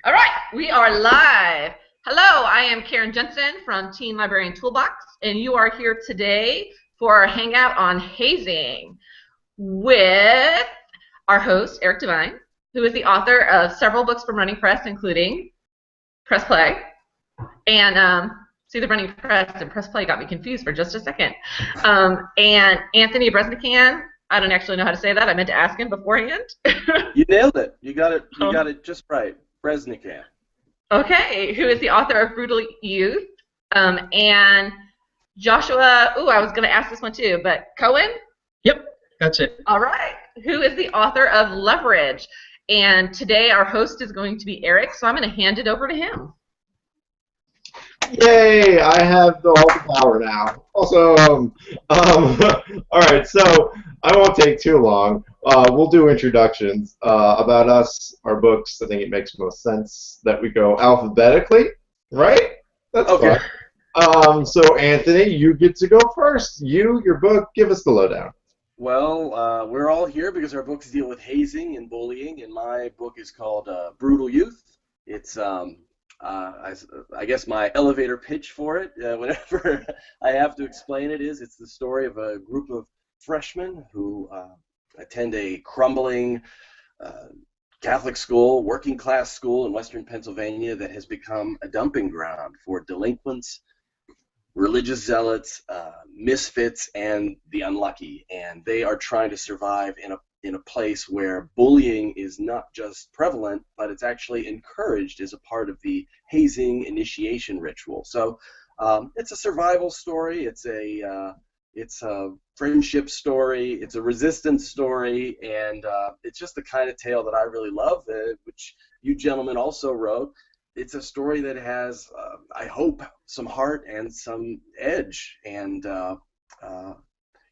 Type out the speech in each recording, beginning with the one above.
All right, we are live. Hello, I am Karen Jensen from Teen Librarian Toolbox, and you are here today for our hangout on hazing with our host, Eric Devine, who is the author of several books from Running Press, including Press Play. And see, the Running Press and Press Play got me confused for just a second. And Anthony Breznican, I don't actually know how to say that. I meant to ask him beforehand. You nailed it. You got it. You got it just right. Breznican. Okay, who is the author of Brutal Youth, and Joshua, I was going to ask this one too, but Cohen? Yep, that's it. All right, who is the author of Leverage. And today our host is going to be Eric, so I'm going to hand it over to him. Yay, I have all the power now. Also, all right, so I won't take too long. We'll do introductions about us, our books. I think it makes most sense that we go alphabetically, right? That's Okay. fine. So Anthony, you get to go first. Your book, give us the lowdown. Well, we're all here because our books deal with hazing and bullying, and my book is called Brutal Youth. It's I guess my elevator pitch for it, whenever I have to explain it, it's the story of a group of freshmen who attend a crumbling Catholic school, working class school in Western Pennsylvania that has become a dumping ground for delinquents, religious zealots, misfits, and the unlucky. And they are trying to survive in a place where bullying is not just prevalent, but it's actually encouraged as a part of the hazing initiation ritual. So it's a survival story. It's a friendship story. It's a resistance story, and it's just the kind of tale that I really love, which you gentlemen also wrote. It's a story that has, I hope, some heart and some edge, and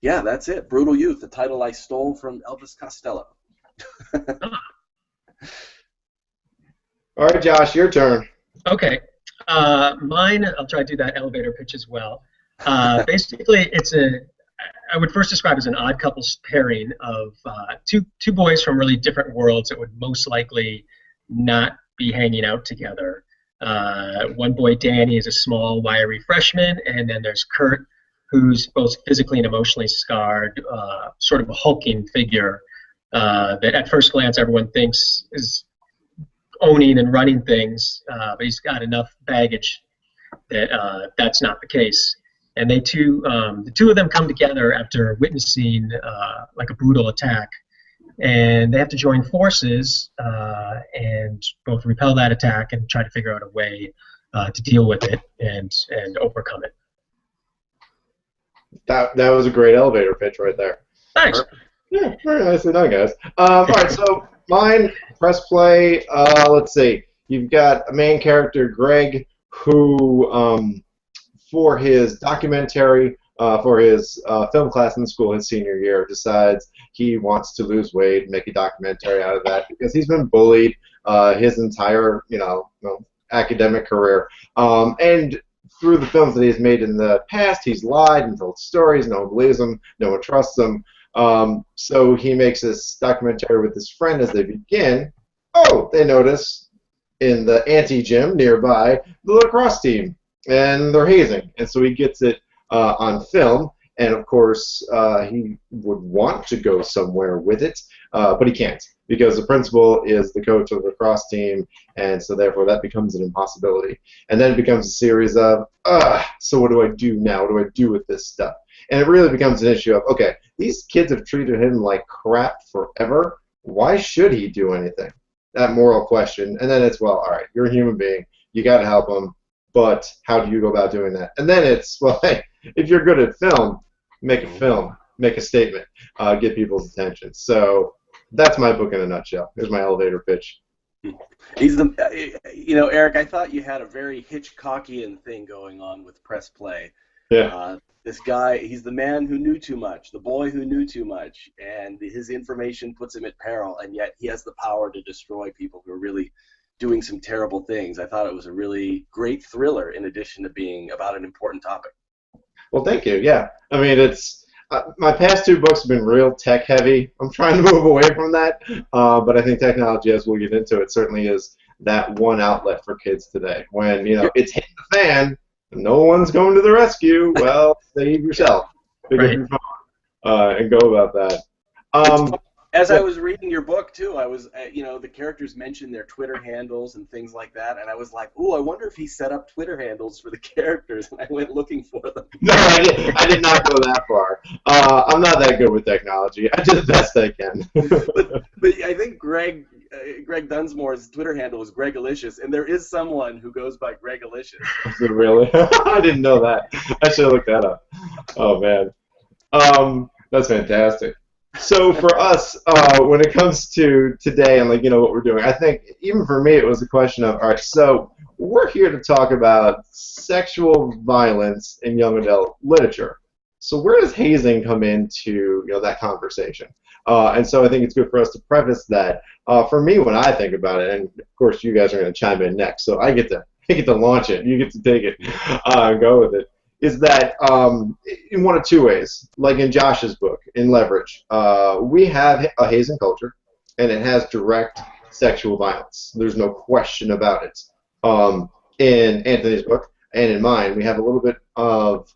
yeah, that's it. Brutal Youth, the title I stole from Elvis Costello. All right, Josh, your turn. Okay. Mine, I'll try to do that elevator pitch as well. Basically, I would first describe as an odd couples pairing of two boys from really different worlds that would most likely not be hanging out together. One boy, Danny, is a small, wiry freshman, and then there's Kurt, who's both physically and emotionally scarred, sort of a hulking figure that at first glance everyone thinks is owning and running things, but he's got enough baggage that that's not the case. And the two of them come together after witnessing like a brutal attack, and they have to join forces and both repel that attack and try to figure out a way to deal with it and overcome it. That was a great elevator pitch right there. Thanks. Yeah, very nicely done, guys. All right, so mine, Press Play. Let's see. You've got a main character, Greg, who, for his documentary, for his film class in the school his senior year, decides he wants to lose weight and make a documentary out of that because he's been bullied his entire, academic career. And through the films that he's made in the past, he's lied and told stories. No one believes him. No one trusts him. So he makes this documentary with his friend as they begin. Oh, they notice in the anti-gym nearby the lacrosse team, and they're hazing. And so he gets it on film. And, of course, he would want to go somewhere with it, but he can't because the principal is the coach of the lacrosse team, and so therefore that becomes an impossibility. And then it becomes a series of, so what do I do now? What do I do with this stuff? And it really becomes an issue of, okay, these kids have treated him like crap forever. Why should he do anything? That moral question. And then it's, well, all right, you're a human being. You got to help him, but how do you go about doing that? And then it's, well, hey, if you're good at film, make a film, make a statement, get people's attention. So that's my book in a nutshell. Here's my elevator pitch. He's Eric, I thought you had a very Hitchcockian thing going on with Press Play. Yeah. This guy, he's the man who knew too much, the boy who knew too much, and his information puts him at peril, and yet he has the power to destroy people who are really doing some terrible things. I thought it was a really great thriller in addition to being about an important topic. Well, thank you. Yeah. I mean, it's my past two books have been real tech heavy. I'm trying to move away from that, but I think technology, as we'll get into it, certainly is that one outlet for kids today. When it's hitting the fan, no one's going to the rescue. Well, save yourself. Pick up your phone and go about that. As I was reading your book too, I was, the characters mentioned their Twitter handles and things like that, and I was like, "Ooh, I wonder if he set up Twitter handles for the characters." And I went looking for them. No, I did not go that far. I'm not that good with technology. I do the best I can. but I think Greg Dunsmore's Twitter handle is Gregalicious, and there is someone who goes by Gregalicious. Is it really? I didn't know that. I should have looked that up. Oh man, that's fantastic. So for us, when it comes to today and what we're doing, I think even for me it was a question of, all right, so we're here to talk about sexual violence in young adult literature. So where does hazing come into that conversation? And so I think it's good for us to preface that. For me, when I think about it, and of course you guys are going to chime in next, so I get to launch it. You get to take it and go with it. Is that in one of two ways, like in Josh's book, in Leverage, we have a hazing culture, and it has direct sexual violence. There's no question about it. In Anthony's book, and in mine, we have a little bit of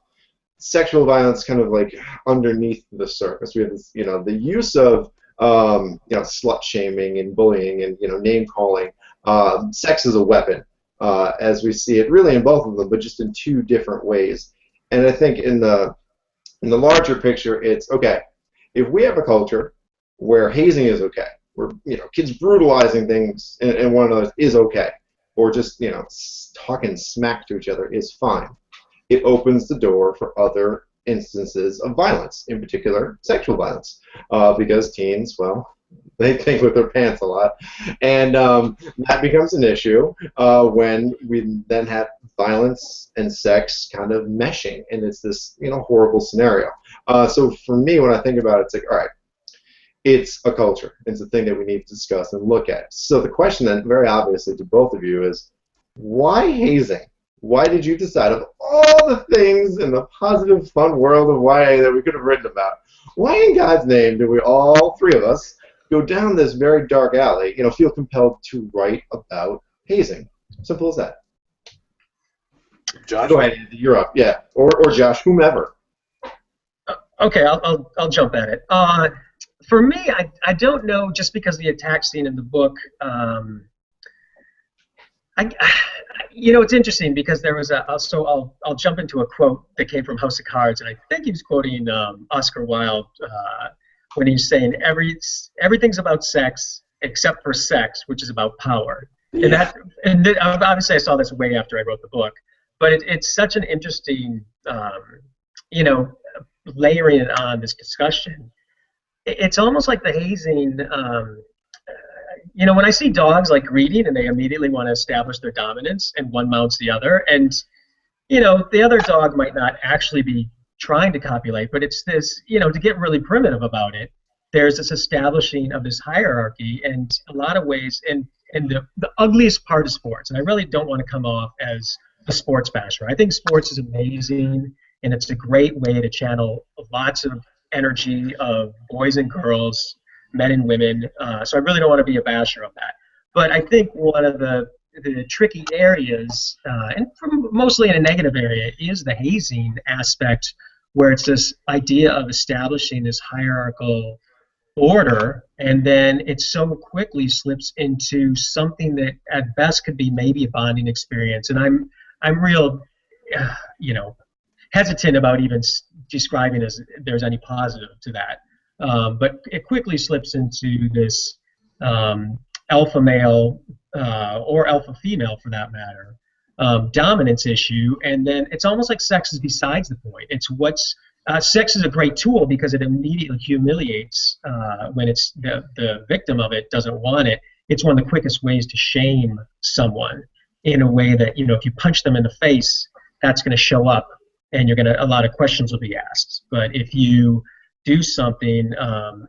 sexual violence kind of like underneath the surface. We have this, the use of, slut shaming and bullying and, name calling. Sex is a weapon. As we see it really in both of them, but just in two different ways. And I think in the larger picture, it's okay. If we have a culture where hazing is okay, where kids brutalizing things and one another is okay, or just talking smack to each other is fine. It opens the door for other instances of violence, in particular sexual violence, because teens, well, they think with their pants a lot, and that becomes an issue when we then have violence and sex kind of meshing, and it's this horrible scenario. So for me, when I think about it, it's like, all right, it's a culture. It's a thing that we need to discuss and look at. So the question then, very obviously to both of you, is why hazing? Why did you decide, of all the things in the positive, fun world of YA that we could have written about, why in God's name do we all three of us go down this very dark alley, feel compelled to write about hazing? Simple as that. Josh? Go ahead, you're up. Yeah, or Josh, whomever. Okay, I'll jump at it. For me, I don't know, just because the attack scene in the book, it's interesting because there was I'll jump into a quote that came from House of Cards, and I think he was quoting Oscar Wilde when he's saying everything's about sex except for sex, which is about power. Yeah. And obviously I saw this way after I wrote the book, but it's such an interesting layering it on this discussion. It's almost like the hazing. When I see dogs like greeting and they immediately want to establish their dominance and one mounts the other, and the other dog might not actually be trying to copulate, but it's this, to get really primitive about it, there's this establishing of this hierarchy, and a lot of ways, and the ugliest part of sports, and I really don't want to come off as a sports basher. I think sports is amazing, and it's a great way to channel lots of energy of boys and girls, men and women, so I really don't want to be a basher of that. But I think one of the tricky areas, and mostly in a negative area, is the hazing aspect, where it's this idea of establishing this hierarchical order, and then it so quickly slips into something that at best could be maybe a bonding experience. And I'm real, hesitant about even describing as there's any positive to that. But it quickly slips into this alpha male or alpha female, for that matter, dominance issue, and then it's almost like sex is besides the point. It's sex is a great tool because it immediately humiliates when it's the victim of it doesn't want it. It's one of the quickest ways to shame someone in a way that, if you punch them in the face, that's going to show up, and a lot of questions will be asked. But if you do something,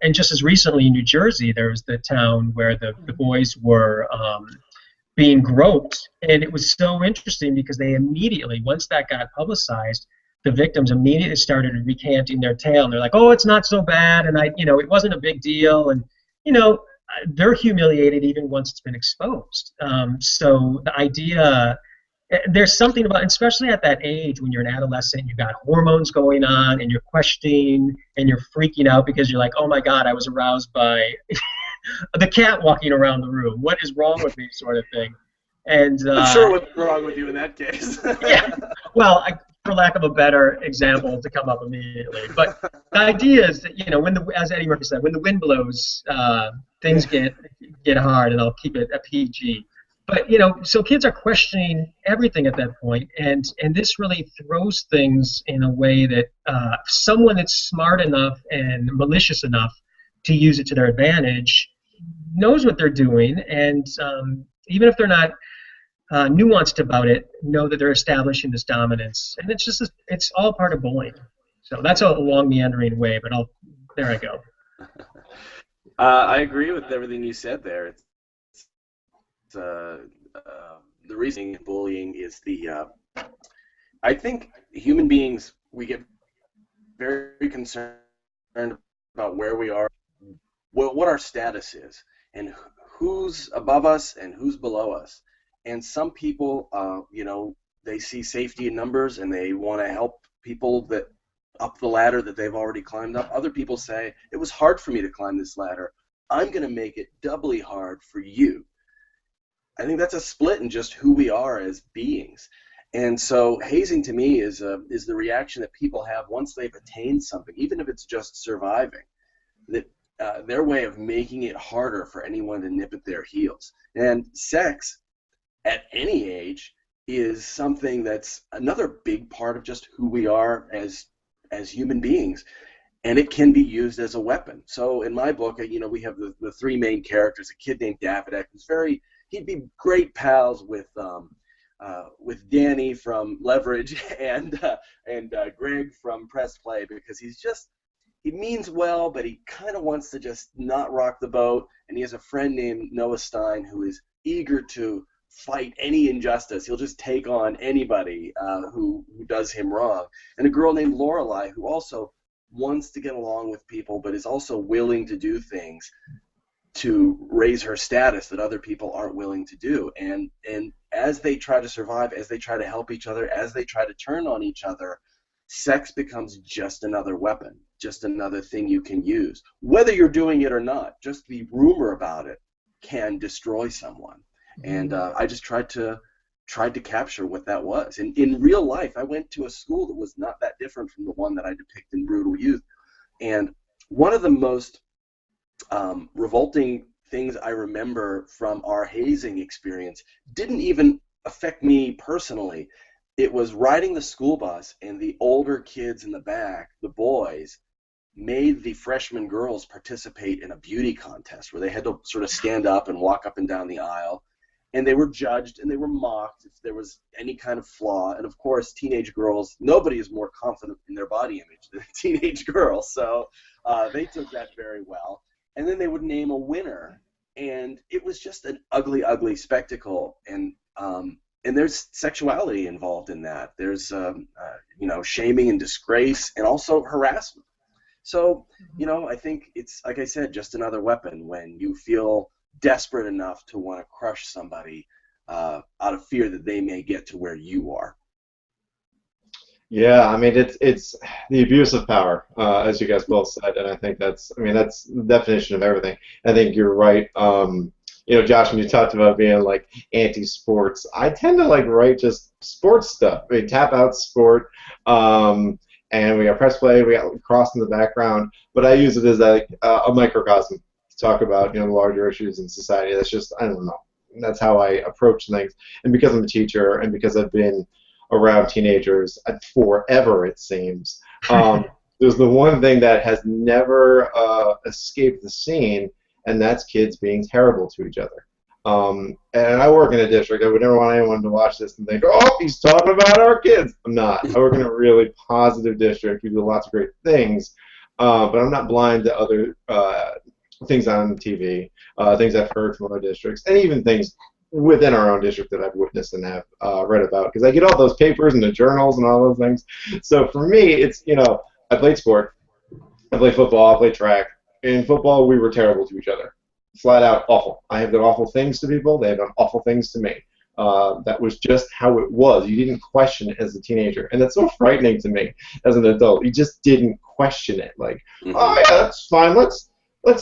and just as recently in New Jersey, there was the town where the boys were being groped, and it was so interesting because they immediately, once that got publicized, the victims immediately started recanting their tale, and they're like, "Oh, it's not so bad, and it wasn't a big deal," and you know, they're humiliated even once it's been exposed. So the idea, there's something about, especially at that age when you're an adolescent, you've got hormones going on, and you're questioning, and you're freaking out because you're like, "Oh my God, I was aroused by the cat walking around the room. What is wrong with me?" Sort of thing. And I'm sure what's wrong with you in that case. yeah, well, for lack of a better example to come up immediately, but the idea is that as Eddie Murphy said, when the wind blows, things get hard, and I'll keep it a PG. But so kids are questioning everything at that point, and this really throws things in a way that someone that's smart enough and malicious enough to use it to their advantage knows what they're doing, and even if they're not nuanced about it, know that they're establishing this dominance, and it's all part of bullying. So that's a long meandering way, but there I go. I agree with everything you said there. It's the reasoning in bullying is I think human beings, we get very concerned about where we are, what our status is, and who's above us and who's below us. And some people, they see safety in numbers and they want to help people that up the ladder that they've already climbed up. Other people say, it was hard for me to climb this ladder. I'm going to make it doubly hard for you. I think that's a split in just who we are as beings. And so hazing to me is the reaction that people have once they've attained something, even if it's just surviving, that their way of making it harder for anyone to nip at their heels. And sex, at any age, is something that's another big part of just who we are as human beings, and it can be used as a weapon. So in my book, we have the three main characters. A kid named Davidak who's he'd be great pals with Danny from Leverage and Greg from Press Play, because he means well, but he kind of wants to just not rock the boat. And he has a friend named Noah Stein who is eager to fight any injustice. He'll just take on anybody who does him wrong. And a girl named Lorelei who also wants to get along with people, but is also willing to do things to raise her status that other people aren't willing to do. And as they try to survive, as they try to help each other, as they try to turn on each other, sex becomes just another weapon, just another thing you can use. Whether you're doing it or not, just the rumor about it can destroy someone. And I just tried to capture what that was. And in real life, I went to a school that was not that different from the one that I depict in Brutal Youth. And one of the most revolting things I remember from our hazing experience didn't even affect me personally. It was riding the school bus, and the older kids in the back, the boys, made the freshman girls participate in a beauty contest where they had to sort of stand up and walk up and down the aisle. And they were judged and they were mocked if there was any kind of flaw. And of course, teenage girls, nobody is more confident in their body image than a teenage girl. So they took that very well. And then they would name a winner. And it was just an ugly, ugly spectacle. And there's sexuality involved in that. There's, shaming and disgrace and also harassment. So, I think it's, like I said, just another weapon when you feel desperate enough to want to crush somebody out of fear that they may get to where you are. Yeah, I mean it's the abuse of power, as you guys both said, and I think that's the definition of everything. I think you're right. Josh, when you talked about being like anti-sports, I tend to write just sports stuff. I mean, tap out sport, and we got press play, we got cross in the background, but I use it as a microcosm. Talk about the larger issues in society. That's just, I don't know, that's how I approach things. And because I'm a teacher and because I've been around teenagers forever, it seems, there's the one thing that has never escaped the scene, and that's kids being terrible to each other. And I work in a district. I would never want anyone to watch this and think, oh, he's talking about our kids. I'm not. I work in a really positive district. We do lots of great things, but I'm not blind to other things on TV, things I've heard from other districts, and even things within our own district that I've witnessed and have read about, because I get all those papers and the journals and all those things. So for me, it's, I played sport, I played football, I played track. In football, we were terrible to each other, flat out awful. I have done awful things to people, they have done awful things to me. That was just how it was. You didn't question it as a teenager, and that's so frightening to me as an adult. You just didn't question it, like, oh yeah, that's fine. Let's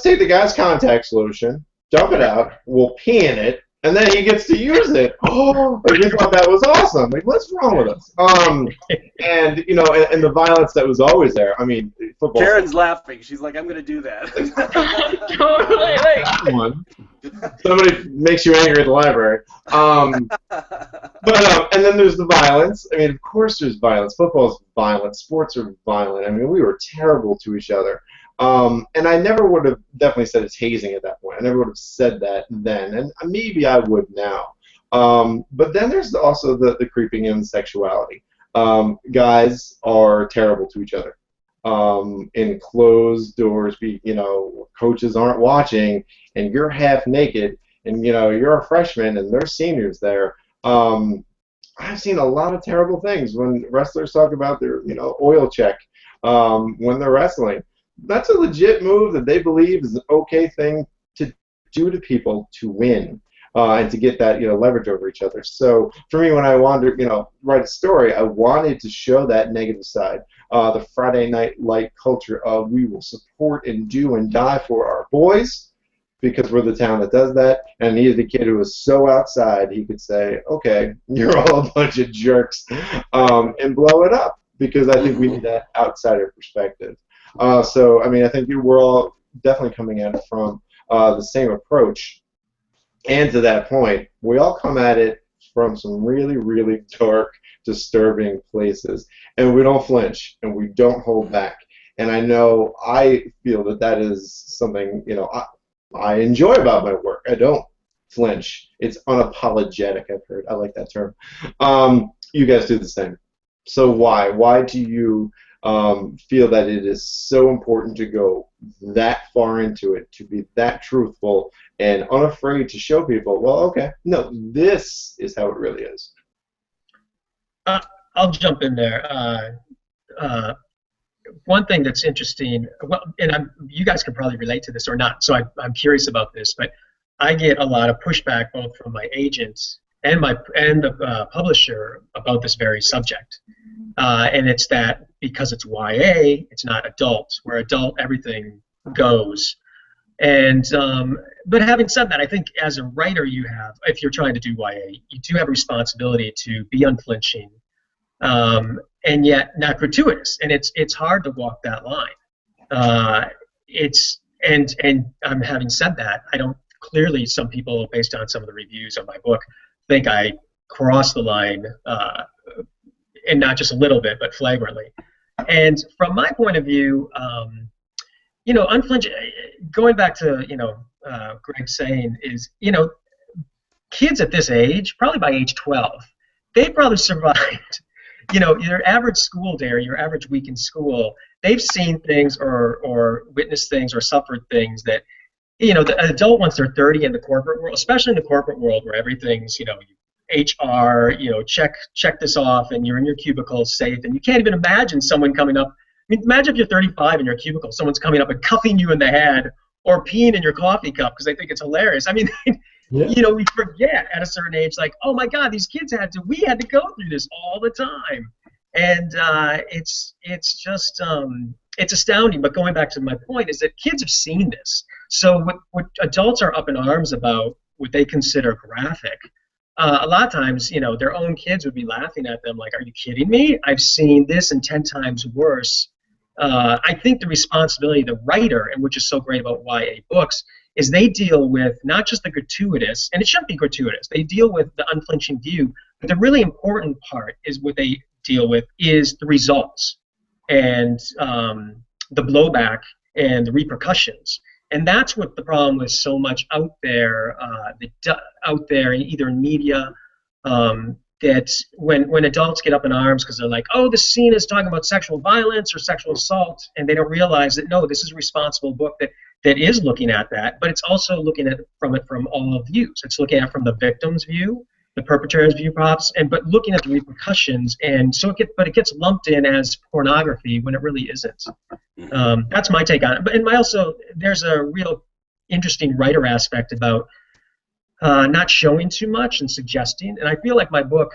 take the guy's contact solution, dump it out, we'll pee in it, and then he gets to use it. Oh, like, we thought that was awesome. Like, what's wrong with us? And and the violence that was always there. I mean, football. Karen's laughing. She's like, I'm gonna do that. Totally. One. Somebody makes you angry at the library. But and then there's the violence. I mean, of course there's violence. Football's violent. Sports are violent. I mean, we were terrible to each other. And I never would have definitely said it's hazing at that point. I never would have said that then, and maybe I would now. But then there's also the creeping in sexuality. Guys are terrible to each other. In closed doors, coaches aren't watching, and you're half naked, and you're a freshman, and they're seniors there. I've seen a lot of terrible things when wrestlers talk about their oil check when they're wrestling. That's a legit move that they believe is an okay thing to do to people to win and to get that leverage over each other. So for me, when I wanted to write a story, I wanted to show that negative side, the Friday night light culture of we will support and do and die for our boys because we're the town that does that. And I needed a kid who was so outside he could say, okay, you're all a bunch of jerks, and blow it up, because I think we need that outsider perspective. So, I mean, I think we're all definitely coming at it from the same approach. And to that point, we all come at it from some really, really dark, disturbing places. And we don't flinch, and we don't hold back. And I know I feel that is something, I enjoy about my work. I don't flinch. It's unapologetic, I've heard. I like that term. You guys do the same. So why? Why do you feel that it is so important to go that far into it, to be that truthful and unafraid to show people, well, okay, no, this is how it really is? I'll jump in there. One thing that's interesting, well, and you guys can probably relate to this or not, so I'm curious about this, but I get a lot of pushback both from my agents and the publisher about this very subject. And it's that because it's YA, it's not adult. Where adult, everything goes. And but having said that, I think as a writer, if you're trying to do YA, you do have a responsibility to be unflinching, and yet not gratuitous. And it's hard to walk that line. And having said that, I don't clearly, some people, based on some of the reviews of my book, think I crossed the line. And not just a little bit, but flagrantly. And from my point of view, unflinching, going back to, Greg saying is, kids at this age, probably by age 12, they probably survived, your average school day or your average week in school, they've seen things or witnessed things or suffered things that, the adult, once they're 30 in the corporate world, especially in the corporate world where everything's, HR, check this off, and you're in your cubicle safe, and you can't even imagine someone coming up. I mean, imagine if you're 35 in your cubicle, someone's coming up and cuffing you in the head or peeing in your coffee cup because they think it's hilarious. I mean, yeah. We forget at a certain age, like, oh my God, these kids we had to go through this all the time, and it's just it's astounding. But going back to my point is that kids have seen this. So what adults are up in arms about, what they consider graphic. A lot of times, their own kids would be laughing at them like, are you kidding me? I've seen this and 10 times worse. I think the responsibility of the writer, and which is so great about YA books, is they deal with not just the gratuitous, and it shouldn't be gratuitous, they deal with the unflinching view, but the really important part is what they deal with is the results and the blowback and the repercussions. And that's what the problem with so much out there, either in media, that when adults get up in arms because they're like, oh, this scene is talking about sexual violence or sexual assault, and they don't realize that, no, this is a responsible book that that is looking at that, but it's also looking at it from all views. It's looking at it from the victim's view, the perpetrator's view, perhaps, but looking at the repercussions, and so it gets lumped in as pornography when it really isn't. That's my take on it. But there's a real interesting writer aspect about not showing too much and suggesting. And I feel like my book,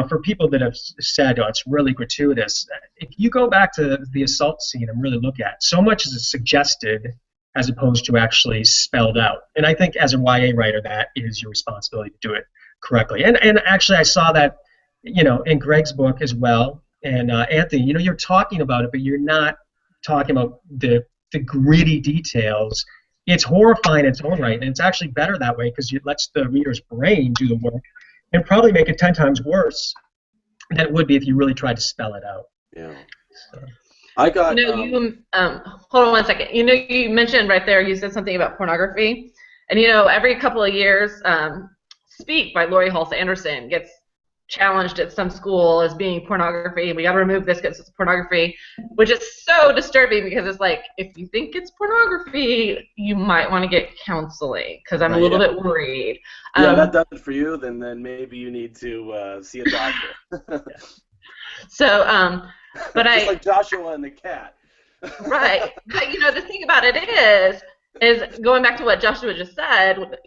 for people that have said, oh, it's really gratuitous, if you go back to the assault scene and really look at, so much is suggested as opposed to actually spelled out. And I think as a YA writer, that is your responsibility to do it correctly. And actually, I saw that, in Greg's book as well. And Anthony, you're talking about it, but you're not talking about the gritty details. It's horrifying in its own right, and it's actually better that way because it lets the reader's brain do the work and probably make it 10 times worse than it would be if you really tried to spell it out. Yeah. So. I got. Hold on one second. You mentioned right there. You said something about pornography, and every couple of years, Speak by Laurie Halse Anderson gets challenged at some school as being pornography. We got to remove this because it's pornography, which is so disturbing because it's like, if you think it's pornography, you might want to get counseling because I'm a little bit worried. Yeah, that does it for you. Then maybe you need to see a doctor. So, but just like Joshua and the cat. Right. But the thing about it is going back to what Joshua just said,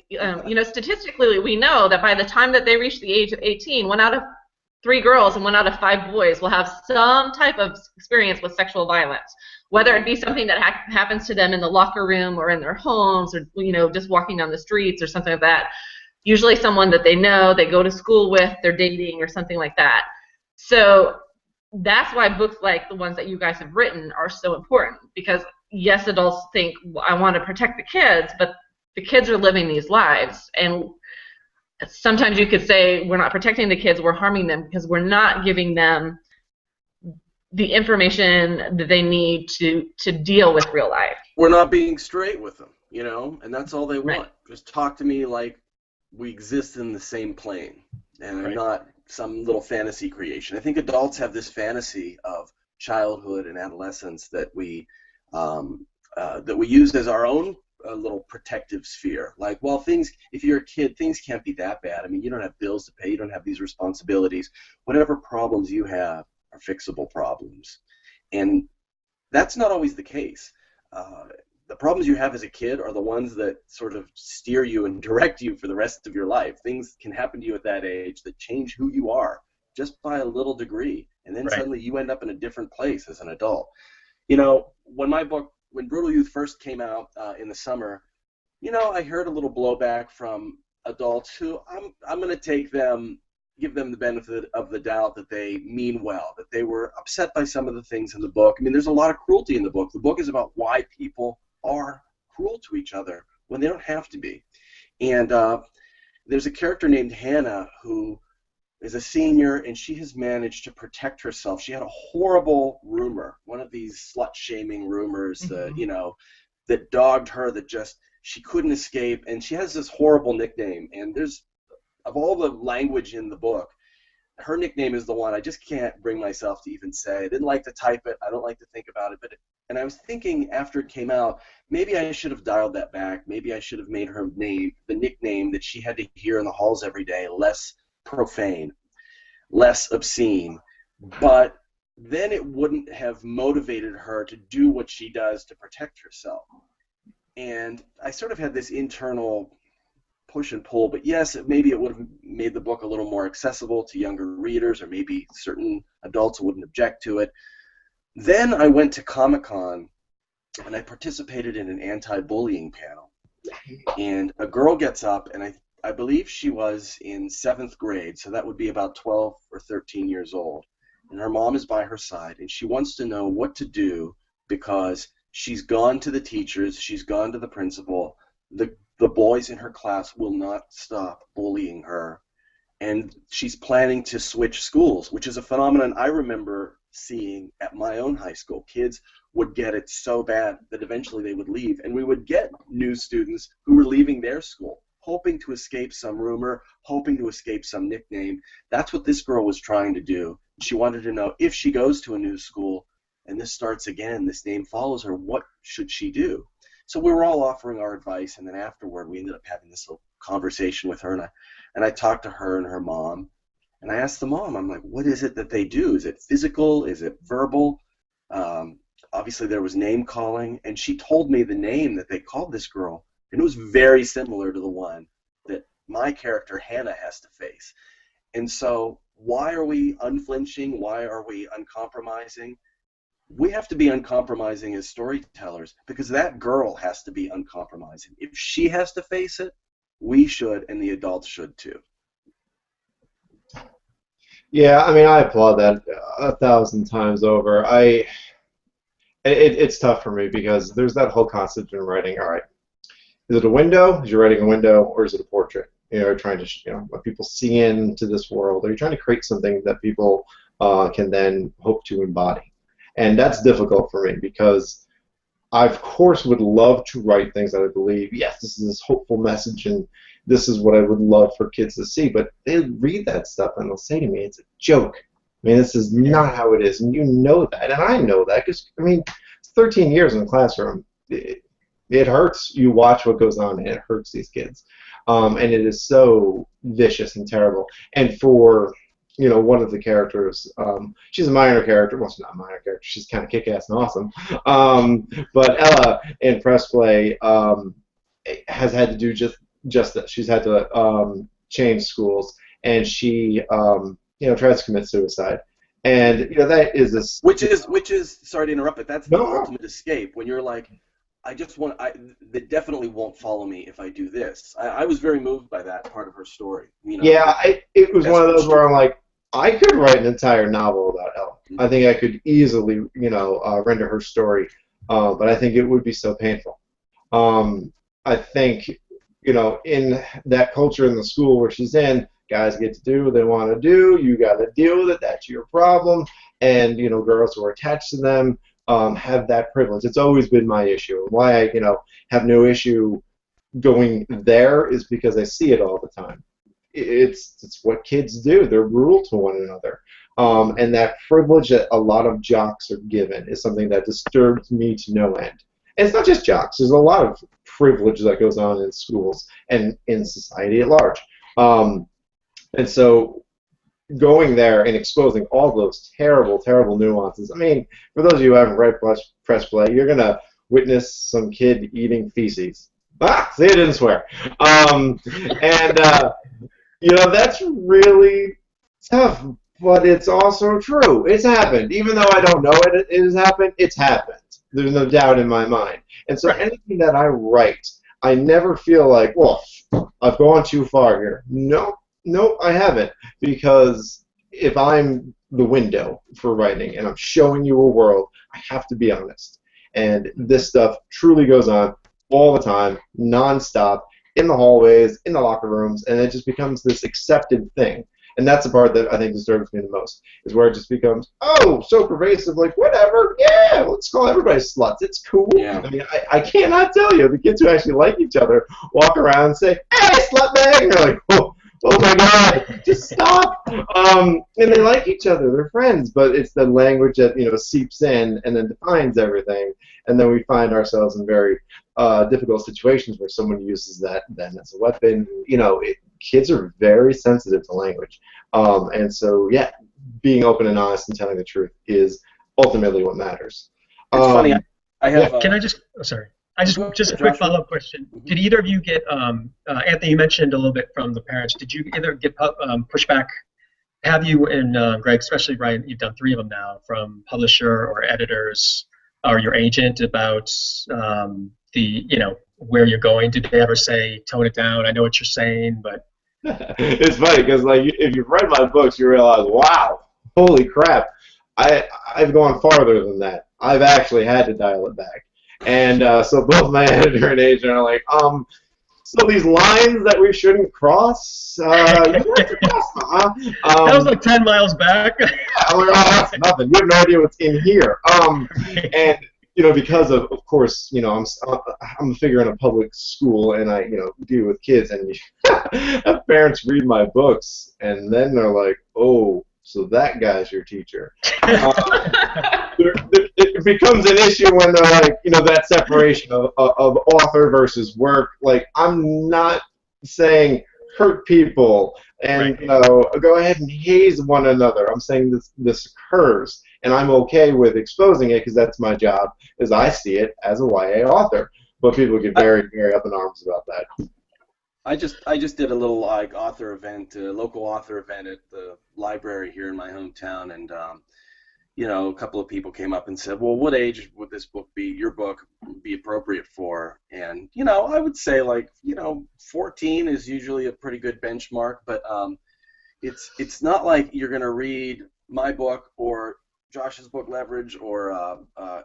statistically we know that by the time that they reach the age of 18, 1 out of 3 girls and 1 out of 5 boys will have some type of experience with sexual violence, whether it be something that happens to them in the locker room or in their homes or, just walking down the streets or something like that. Usually someone that they know, they go to school with, they're dating or something like that. So that's why books like the ones that you guys have written are so important because yes, adults think, well, I want to protect the kids, but the kids are living these lives. And sometimes you could say we're not protecting the kids, we're harming them because we're not giving them the information that they need to deal with real life. We're not being straight with them, and that's all they want. Right. Just talk to me like we exist in the same plane and I'm not some little fantasy creation. I think adults have this fantasy of childhood and adolescence that we use as our own little protective sphere. Like, well, if you're a kid, things can't be that bad. I mean, you don't have bills to pay, you don't have these responsibilities. Whatever problems you have are fixable problems. And that's not always the case. The problems you have as a kid are the ones that sort of steer you and direct you for the rest of your life. Things can happen to you at that age that change who you are just by a little degree. And then suddenly you end up in a different place as an adult. When Brutal Youth first came out in the summer, I heard a little blowback from adults who I'm going to give them the benefit of the doubt that they mean well, that they were upset by some of the things in the book. I mean, there's a lot of cruelty in the book. The book is about why people are cruel to each other when they don't have to be. And there's a character named Hannah who is a senior, and she has managed to protect herself. She had a horrible rumor, one of these slut-shaming rumors, that dogged her, that just she couldn't escape, and she has this horrible nickname. And of all the language in the book, her nickname is the one I just can't bring myself to even say. I didn't like to type it. I don't like to think about it. And I was thinking after it came out, maybe I should have dialed that back. Maybe I should have made her name, the nickname that she had to hear in the halls every day, less profane, less obscene, but then it wouldn't have motivated her to do what she does to protect herself. And I sort of had this internal push and pull, but yes, maybe it would have made the book a little more accessible to younger readers, or maybe certain adults wouldn't object to it. Then I went to Comic-Con and I participated in an anti-bullying panel. And a girl gets up, and I believe she was in 7th grade, so that would be about 12 or 13 years old. And her mom is by her side, and she wants to know what to do because she's gone to the teachers, she's gone to the principal, the boys in her class will not stop bullying her, and she's planning to switch schools, which is a phenomenon I remember seeing at my own high school. Kids would get it so bad that eventually they would leave, and we would get new students who were leaving their school, hoping to escape some rumor, hoping to escape some nickname. That's what this girl was trying to do. She wanted to know, if she goes to a new school and this starts again, this name follows her, what should she do? So we were all offering our advice, and then afterward we ended up having this little conversation with her, and I talked to her and her mom, and I asked the mom, I'm like, what is it that they do? Is it physical? Is it verbal? Obviously there was name calling, and she told me the name that they called this girl, and it was very similar to the one that my character Hannah has to face. And so why are we unflinching? Why are we uncompromising? We have to be uncompromising as storytellers because that girl has to be uncompromising. If she has to face it, we should, and the adults should too. Yeah, I mean, I applaud that 1,000 times over. It's tough for me because there's that whole concept in writing. All right, is it a window? Is you writing a window, or is it a portrait? You know, trying to, let people see into this world. Are you trying to create something that people can then hope to embody? And that's difficult for me because I, of course, would love to write things that I believe, yes, this is this hopeful message and this is what I would love for kids to see. But they read that stuff and they'll say to me, it's a joke. I mean, this is not how it is. And you know that. And I know that because, I mean, it's 13 years in the classroom. It hurts. You watch what goes on and it hurts these kids. And it is so vicious and terrible. And for one of the characters, she's a minor character. Well, she's not a minor character. She's kind of kick-ass and awesome. But Ella in press play has had to do just that. She's had to change schools, and she tries to commit suicide. And that is this. Which is sorry to interrupt, but that's the ultimate escape when you're like, they definitely won't follow me if I do this. I was very moved by that part of her story. Yeah, it was one of those where I'm like, I could write an entire novel about Ella. Mm-hmm. I think I could easily, render her story, but I think it would be so painful. I think, in that culture in the school where she's in, guys get to do what they want to do. You got to deal with it. That's your problem. And girls who are attached to them have that privilege. It's always been my issue. Why I, have no issue going there is because I see it all the time. It's what kids do. They're brutal to one another. And that privilege that a lot of jocks are given is something that disturbs me to no end. And it's not just jocks. There's a lot of privilege that goes on in schools and in society at large. And so going there and exposing all those terrible, terrible nuances. I mean, for those of you who haven't read press play, you're going to witness some kid eating feces. See, I didn't swear. That's really tough, but it's also true. It's happened. Even though I don't know it has happened, it's happened. There's no doubt in my mind. And so anything that I write, I never feel like, well, I've gone too far here. No, I haven't. Because if I'm the window for writing and I'm showing you a world, I have to be honest. And this stuff truly goes on all the time, nonstop, in the hallways, in the locker rooms, and it just becomes this accepted thing. And that's the part that I think disturbs me the most, is where it just becomes, so pervasive, like, whatever, yeah, let's call everybody sluts. It's cool. Yeah. I mean, I cannot tell you, the kids who actually like each other walk around and say, hey, slut bag, and they're like, oh my God, just stop. And they like each other, they're friends, but it's the language that, seeps in and then defines everything. And then we find ourselves in very difficult situations where someone uses that then as a weapon. Kids are very sensitive to language. And so, yeah, being open and honest and telling the truth is ultimately what matters. It's funny. I have. Can I just? Oh, sorry. Just a quick follow-up question. Did either of you get? Anthony, you mentioned a little bit from the parents. Did you either get pushback? Have you and Greg, especially Ryan, you've done 3 of them now, from publisher or editors or your agent about where you're going? Did they ever say, tone it down? I know what you're saying, but it's funny because if you've read my books, you realize, wow, holy crap, I've gone farther than that. I've actually had to dial it back. And so both my editor and agent are like, so these lines that we shouldn't cross, you have to cross them, huh? That was like 10 miles back. Yeah, I'm like, that's nothing. You have no idea what's in here. And because of course, I'm a figure in a public school, and I, deal with kids, and parents read my books, and then they're like, oh, so that guy's your teacher. it becomes an issue when they're like, that separation of author versus work. Like, I'm not saying hurt people and go ahead and haze one another. I'm saying this occurs, and I'm okay with exposing it because that's my job, as I see it as a YA author. But people get very, very up in arms about that. I just did a little like author event, local author event at the library here in my hometown, and a couple of people came up and said, well, what age would this book be, your book, be appropriate for? And, I would say 14 is usually a pretty good benchmark, but it's not like you're going to read my book or Josh's book, Leverage, or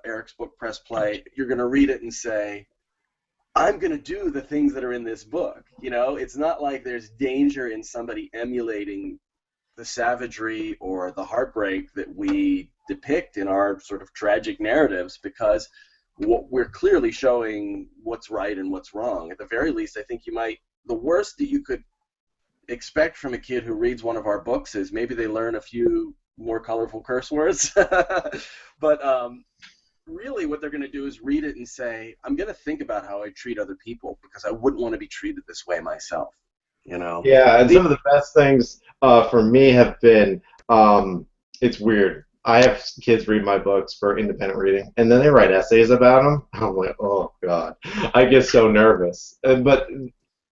Eric's book, Press Play. You're going to read it and say, I'm going to do the things that are in this book. It's not like there's danger in somebody emulating the savagery or the heartbreak that we depict in our sort of tragic narratives, because we're clearly showing what's right and what's wrong. At the very least, I think the worst that you could expect from a kid who reads one of our books is maybe they learn a few more colorful curse words. But really what they're going to do is read it and say, I'm going to think about how I treat other people because I wouldn't want to be treated this way myself. Yeah, and some of the best things for me have been, it's weird. I have kids read my books for independent reading, and then they write essays about them. I'm like, oh, God. I get so nervous. But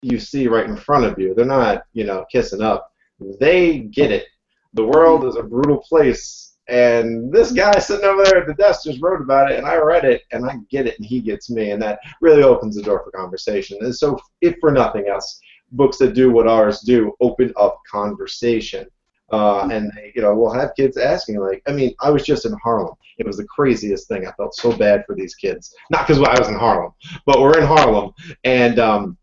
you see right in front of you, they're not, kissing up. They get it. The world is a brutal place, and this guy sitting over there at the desk just wrote about it, and I read it, and I get it, and he gets me, and that really opens the door for conversation. And so, if for nothing else, books that do what ours do open up conversation. And we'll have kids asking, I was just in Harlem. It was the craziest thing. I felt so bad for these kids. Not because I was in Harlem, but we're in Harlem, and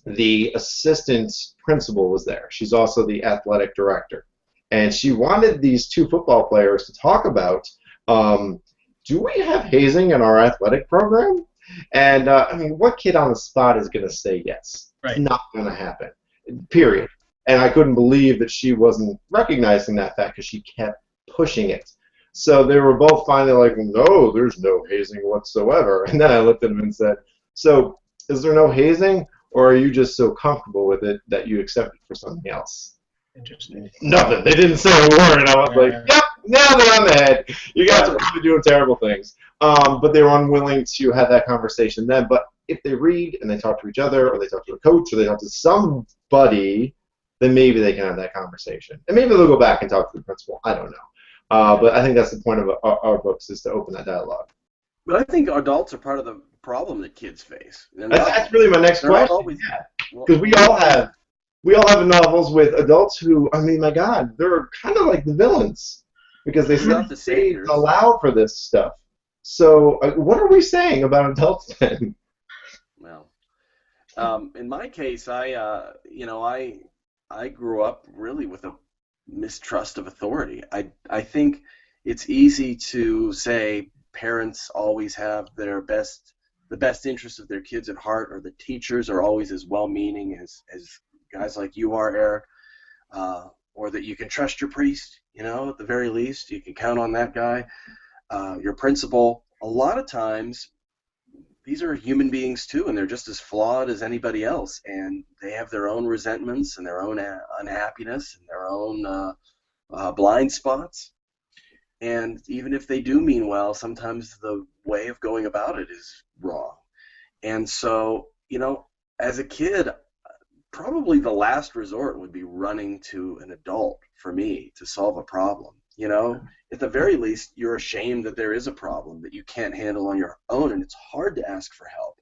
the assistant principal was there. She's also the athletic director. And she wanted these two football players to talk about, do we have hazing in our athletic program? And, what kid on the spot is going to say yes? Right. It's not going to happen, period. And I couldn't believe that she wasn't recognizing that fact because she kept pushing it. So they were both finally like, no, there's no hazing whatsoever. And then I looked at them and said, so is there no hazing, or are you just so comfortable with it that you accept it for something else? Interesting. Nothing. They didn't say a word. And I was like, yep, nailed it on the head. You guys are probably doing terrible things. But they were unwilling to have that conversation then. But if they read and they talk to each other, or they talk to a coach, or they talk to somebody, then maybe they can have that conversation. And maybe they'll go back and talk to the principal. I don't know. But I think that's the point of our books, is to open that dialogue. But I think adults are part of the problem that kids face. That's really my next question. Because we all have novels with adults who, my God, they're kind of like the villains because they allow for this stuff. So what are we saying about adults then? Well, in my case, I grew up really with a mistrust of authority. I think it's easy to say parents always have the best interest of their kids at heart, or the teachers are always as well-meaning as guys like you are, Eric, or that you can trust your priest, at the very least. You can count on that guy. Your principal. A lot of times, these are human beings too, and they're just as flawed as anybody else, and they have their own resentments and their own unhappiness and their own blind spots. And even if they do mean well, sometimes the way of going about it is wrong. And so, as a kid, probably the last resort would be running to an adult for me to solve a problem. At the very least, you're ashamed that there is a problem that you can't handle on your own, and it's hard to ask for help.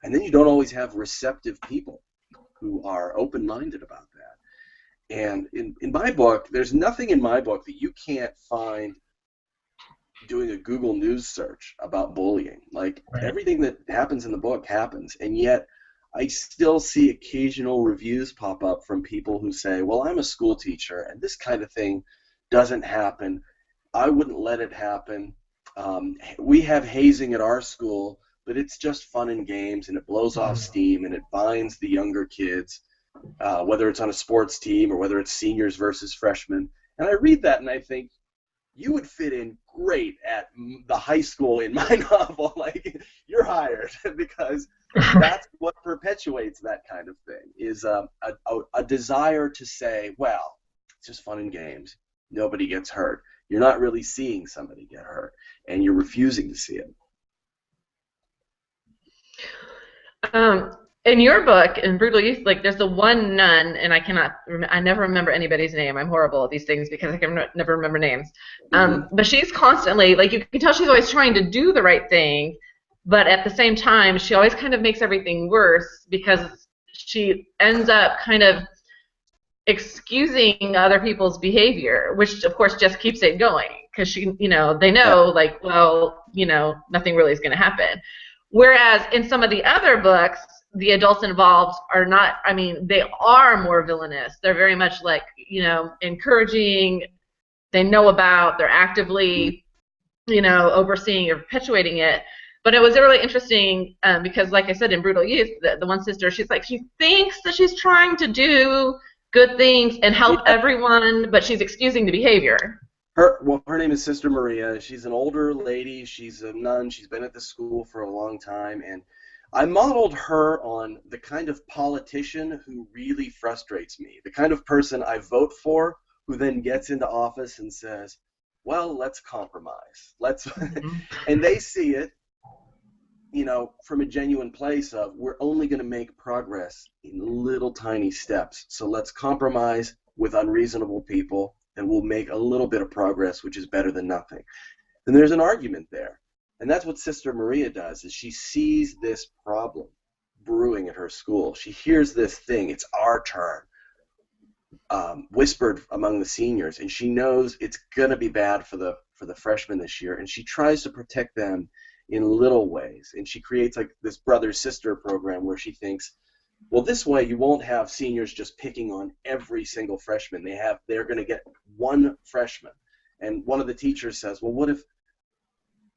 And then you don't always have receptive people who are open-minded about that. And in my book, there's nothing in my book that you can't find doing a Google News search about bullying. Everything that happens in the book happens, and yet I still see occasional reviews pop up from people who say, well, I'm a school teacher, and this kind of thing doesn't happen. I wouldn't let it happen. We have hazing at our school, but it's just fun and games, and it blows off steam, and it binds the younger kids, whether it's on a sports team or whether it's seniors versus freshmen. And I read that and I think, you would fit in great at the high school in my novel. Like, you're hired, because that's what perpetuates that kind of thing, is a desire to say, well, it's just fun and games. Nobody gets hurt. You're not really seeing somebody get hurt, and you're refusing to see it. In your book, in Brutal Youth, like, there's the one nun, and I never remember anybody's name. I'm horrible at these things because I can never remember names. But she's constantly, like, you can tell she's always trying to do the right thing, but at the same time, she always kind of makes everything worse because she ends up kind of excusing other people's behavior, which of course just keeps it going, because she, they know, like, well, nothing really is going to happen. Whereas in some of the other books, the adults involved are not, I mean, they are more villainous. They're very much like, encouraging, they know about, they're actively, overseeing or perpetuating it. But it was really interesting because, like I said, in Brutal Youth, the one sister, she's like, she thinks that she's trying to do good things and help everyone, but she's excusing the behavior. Her name is Sister Maria. She's an older lady. She's a nun. She's been at the school for a long time, and I modeled her on the kind of politician who really frustrates me, the kind of person I vote for who then gets into office and says, well, let's compromise. And they see it, from a genuine place of, we're only going to make progress in little tiny steps. So let's compromise with unreasonable people, and we'll make a little bit of progress, which is better than nothing. And there's an argument there. And that's what Sister Maria does, is she sees this problem brewing at her school. She hears this thing, it's our turn, whispered among the seniors, and she knows it's going to be bad for the freshmen this year, and she tries to protect them in little ways. And she creates like this brother-sister program where she thinks, well, this way you won't have seniors just picking on every single freshman. They're going to get one freshman. And one of the teachers says, well, what if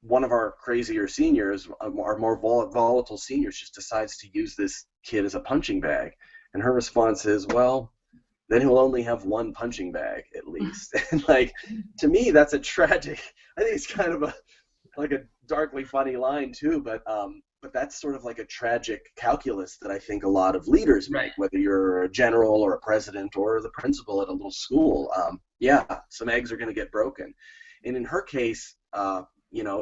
one of our crazier seniors, our more volatile seniors, just decides to use this kid as a punching bag? And her response is, well, then he'll only have one punching bag at least. And like, to me, that's a tragic, I think it's kind of a darkly funny line too, but that's sort of like a tragic calculus that I think a lot of leaders make, whether you're a general or a president or the principal at a little school. Some eggs are going to get broken. And in her case,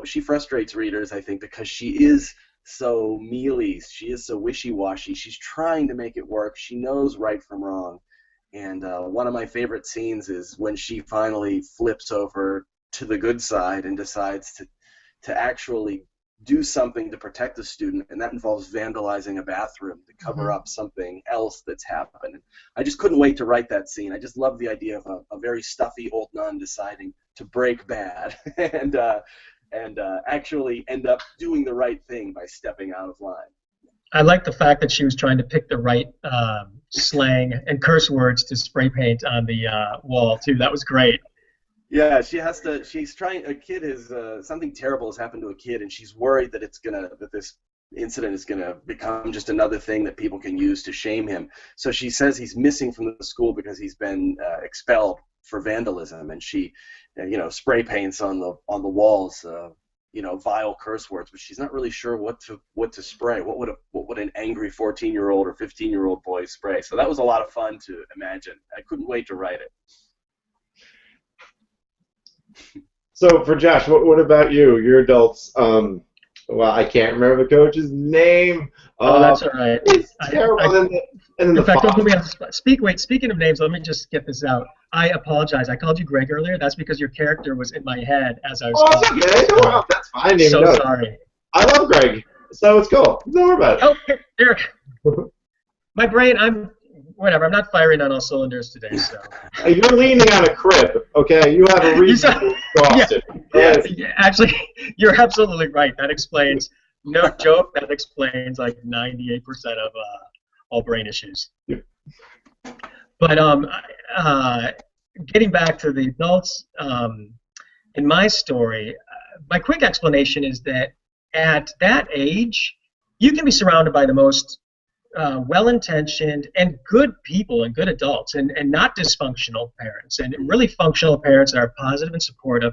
she frustrates readers, I think, because she is so mealy, she is so wishy-washy, she's trying to make it work, she knows right from wrong. And one of my favorite scenes is when she finally flips over to the good side and decides to actually do something to protect the student, and that involves vandalizing a bathroom to cover up something else that's happened. I just couldn't wait to write that scene. I just love the idea of a very stuffy old nun deciding to break bad and actually end up doing the right thing by stepping out of line. I like the fact that she was trying to pick the right slang and curse words to spray paint on the wall too. That was great. Yeah, she's trying, a kid is, something terrible has happened to a kid, and she's worried that that this incident is gonna become just another thing that people can use to shame him. So she says he's missing from the school because he's been expelled for vandalism, and she, spray paints on the walls, vile curse words, but she's not really sure what to spray. What would an angry 14-year-old or 15-year-old boy spray? So that was a lot of fun to imagine. I couldn't wait to write it. So for Josh, what about you? Your adults. Well, I can't remember the coach's name. Oh, that's all right. It's terrible. In fact, don't put me on the spot. Speaking of names, let me just get this out. I apologize. I called you Greg earlier. That's because your character was in my head as I was talking. Okay. Oh, that's fine. So sorry. I love Greg, so it's cool. Don't worry about it. Oh, here. My brain, I'm not firing on all cylinders today. So you're leaning on a crib, okay? You have a reason to exhaust it. Yeah, actually, you're absolutely right. That explains, no joke, that explains like 98% of all brain issues. Yeah. But getting back to the adults, in my story, my quick explanation is that at that age, you can be surrounded by the most well-intentioned and good people and good adults, and not dysfunctional parents, and really functional parents that are positive and supportive.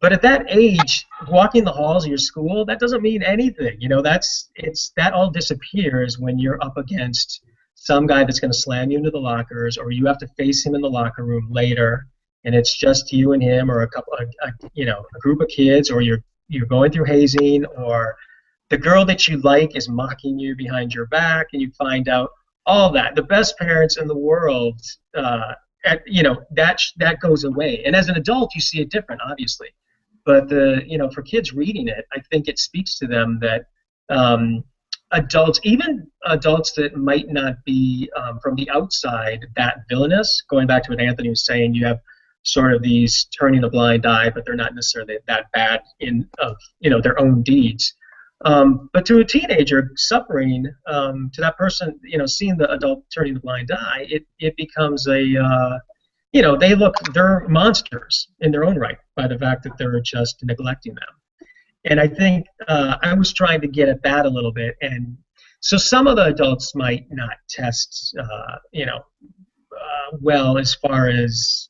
But at that age, walking the halls of your school, that doesn't mean anything. That all disappears when you're up against some guy that's going to slam you into the lockers, or you have to face him in the locker room later, and it's just you and him, or a group of kids, or you're going through hazing, or the girl that you like is mocking you behind your back, and you find out all that. The best parents in the world, that goes away. And as an adult, you see it different, obviously. But for kids reading it, I think it speaks to them that adults, even adults that might not be from the outside that villainous, going back to what Anthony was saying, you have sort of these turning a blind eye, but they're not necessarily that bad of their own deeds. But to a teenager suffering, to that person, seeing the adult turning the blind eye, it becomes they're monsters in their own right by the fact that they're just neglecting them. And I think I was trying to get at that a little bit. And so some of the adults might not test, well, as far as,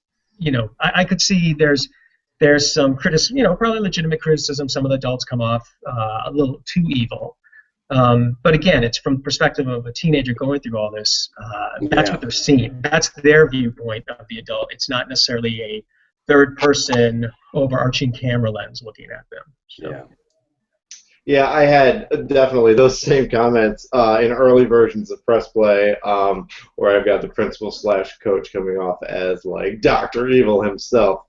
I could see there's some criticism, probably legitimate criticism. Some of the adults come off a little too evil. But again, it's from the perspective of a teenager going through all this. That's what they're seeing. That's their viewpoint of the adult. It's not necessarily a third-person overarching camera lens looking at them. So. Yeah, I had definitely those same comments in early versions of Press Play, where I've got the principal / coach coming off as like Dr. Evil himself,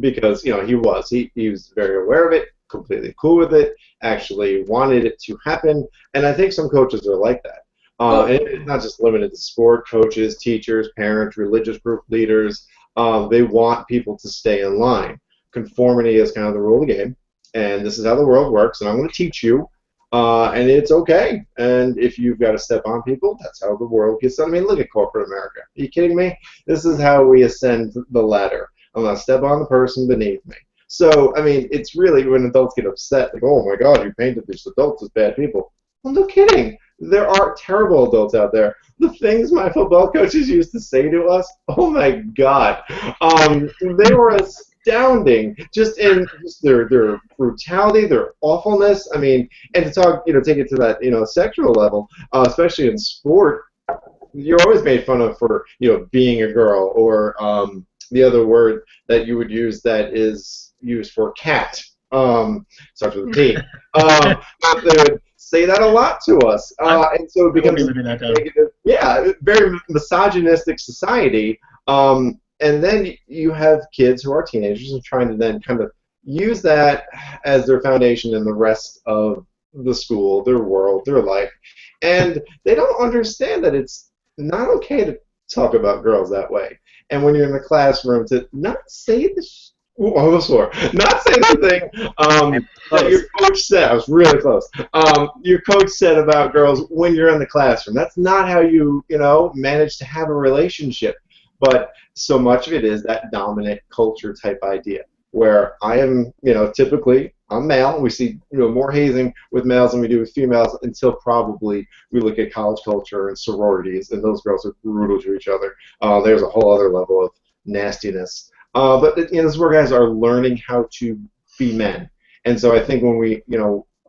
because he was very aware of it, completely cool with it, actually wanted it to happen, and I think some coaches are like that. And it's not just limited to sport coaches, teachers, parents, religious group leaders. They want people to stay in line. Conformity is kind of the rule of the game. And this is how the world works, and I'm going to teach you, and it's okay. And if you've got to step on people, that's how the world gets done. I mean, look at corporate America. Are you kidding me? This is how we ascend the ladder. I'm going to step on the person beneath me. So, I mean, it's really when adults get upset, like, oh my God, you painted these adults as bad people. Well, no kidding. There are terrible adults out there. The things my football coaches used to say to us, oh my God. They were astounding, just in their brutality, their awfulness. I mean, and to talk, take it to that, sexual level, especially in sport, you're always made fun of for, being a girl, or the other word that you would use that is used for cat, starts with a T. They would say that a lot to us, and so it becomes very misogynistic society. And then you have kids who are teenagers and trying to then kind of use that as their foundation in the rest of the school, their world, their life. And they don't understand that it's not okay to talk about girls that way. And when you're in the classroom, to not say not say the thing that your coach said. I was really close. Your coach said about girls when you're in the classroom. That's not how you, manage to have a relationship. But so much of it is that dominant culture type idea, where I am, typically I'm male. We see, more hazing with males than we do with females until probably we look at college culture and sororities, and those girls are brutal to each other. There's a whole other level of nastiness. But this is where guys are learning how to be men. And so I think when we,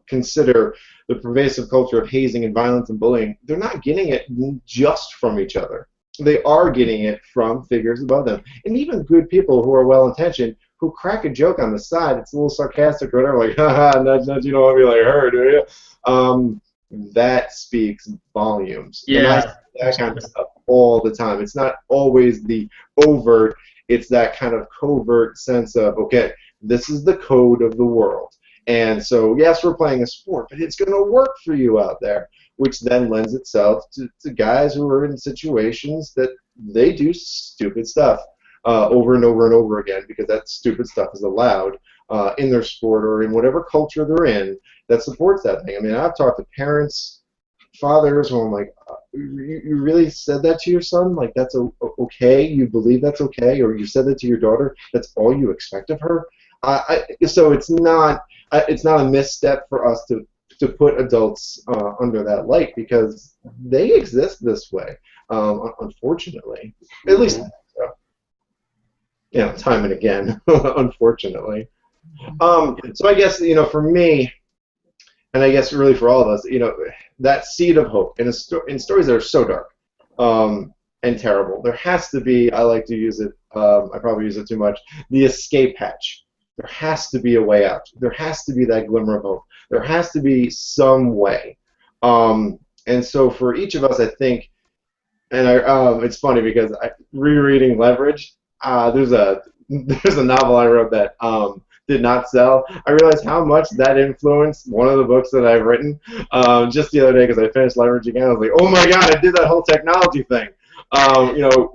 consider the pervasive culture of hazing and violence and bullying, they're not getting it just from each other. They are getting it from figures above them. And even good people who are well-intentioned, who crack a joke on the side, it's a little sarcastic or whatever, like, haha, nudge, you don't want to be like her, do you? That speaks volumes. Yeah. And I see that kind of stuff all the time. It's not always the overt, it's that kind of covert sense of, okay, this is the code of the world. And so, yes, we're playing a sport, but it's going to work for you out there, which then lends itself to guys who are in situations that they do stupid stuff over and over and over again, because that stupid stuff is allowed in their sport or in whatever culture they're in that supports that thing. I mean, I've talked to parents, fathers, who I'm like, you really said that to your son? Like, that's okay? You believe that's okay? Or you said that to your daughter? That's all you expect of her? So it's not a misstep for us to to put adults under that light because they exist this way, unfortunately. At least, time and again, unfortunately. So I guess, for me, and I guess really for all of us, that seed of hope in stories that are so dark and terrible, there has to be, I like to use it, I probably use it too much, the escape hatch. There has to be a way out. There has to be that glimmer of hope. There has to be some way. And so for each of us, I think, and it's funny because rereading Leverage, there's a novel I wrote that did not sell. I realized how much that influenced one of the books that I've written just the other day because I finished Leverage again. I was like, oh my god, I did that whole technology thing.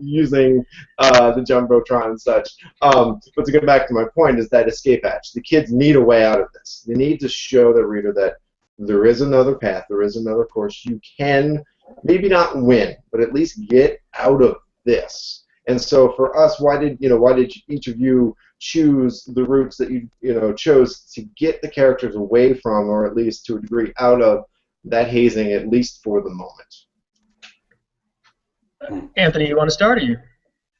Using the Jumbotron and such. But to get back to my point is that escape hatch. The kids need a way out of this. They need to show the reader that there is another path, there is another course. You can maybe not win, but at least get out of this. And so for us, why did each of you choose the routes that you chose to get the characters away from, or at least to a degree out of that hazing, at least for the moment? Anthony, you want to start, or you?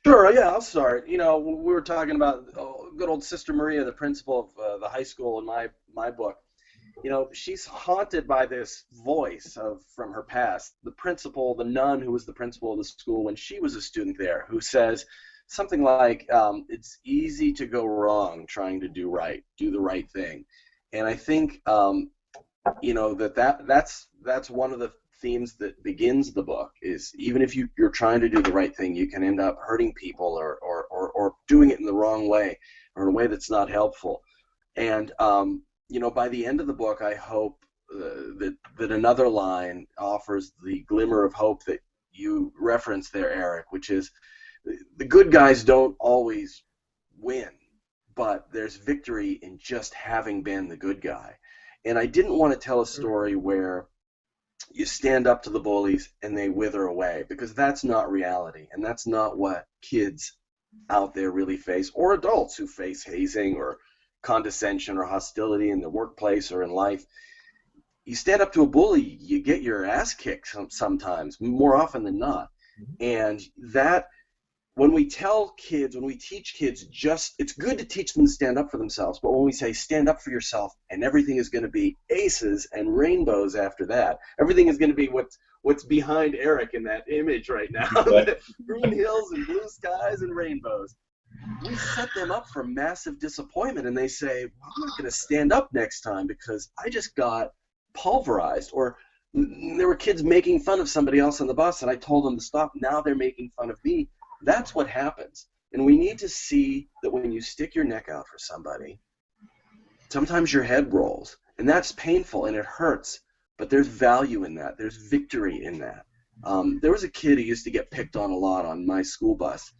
Sure, yeah, I'll start. We were talking about good old Sister Maria, the principal of the high school in my book. She's haunted by this voice from her past. The principal, the nun who was the principal of the school when she was a student there, who says something like, it's easy to go wrong trying to do the right thing. And I think, that's one of the themes that begins the book is even if you're trying to do the right thing, you can end up hurting people or doing it in the wrong way or in a way that's not helpful. And by the end of the book, I hope that another line offers the glimmer of hope that you referenced there, Eric, which is the good guys don't always win, but there's victory in just having been the good guy. And I didn't want to tell a story where you stand up to the bullies and they wither away, because that's not reality, and that's not what kids out there really face, or adults who face hazing or condescension or hostility in the workplace or in life. You stand up to a bully, you get your ass kicked sometimes, more often than not. And that, when we teach kids, it's good to teach them to stand up for themselves, but when we say stand up for yourself and everything is going to be aces and rainbows after that, everything is going to be what's behind Eric in that image right now, green hills and blue skies and rainbows. We set them up for massive disappointment, and they say, well, I'm not going to stand up next time because I just got pulverized. Or there were kids making fun of somebody else on the bus, and I told them to stop. Now they're making fun of me. That's what happens. And we need to see that when you stick your neck out for somebody, sometimes your head rolls, and that's painful and it hurts, but there's value in that. There's victory in that. There was a kid who used to get picked on a lot on my school bus,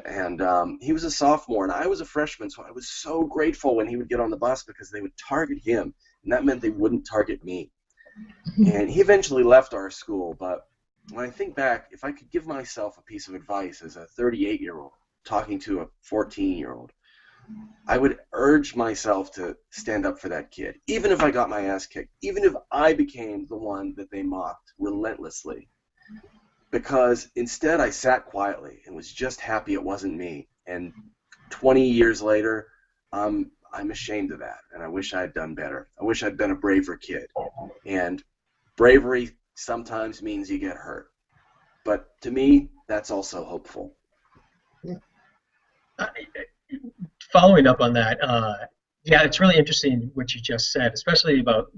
and he was a sophomore, and I was a freshman, so I was so grateful when he would get on the bus because they would target him, and that meant they wouldn't target me. And he eventually left our school, but when I think back, if I could give myself a piece of advice as a 38-year-old talking to a 14-year-old, I would urge myself to stand up for that kid, even if I got my ass kicked, even if I became the one that they mocked relentlessly. Because instead I sat quietly and was just happy it wasn't me. And 20 years later, I'm ashamed of that, and I wish I had done better. I wish I'd been a braver kid. And bravery sometimes means you get hurt. But to me, that's also hopeful. Following up on that, yeah, it's really interesting what you just said, especially about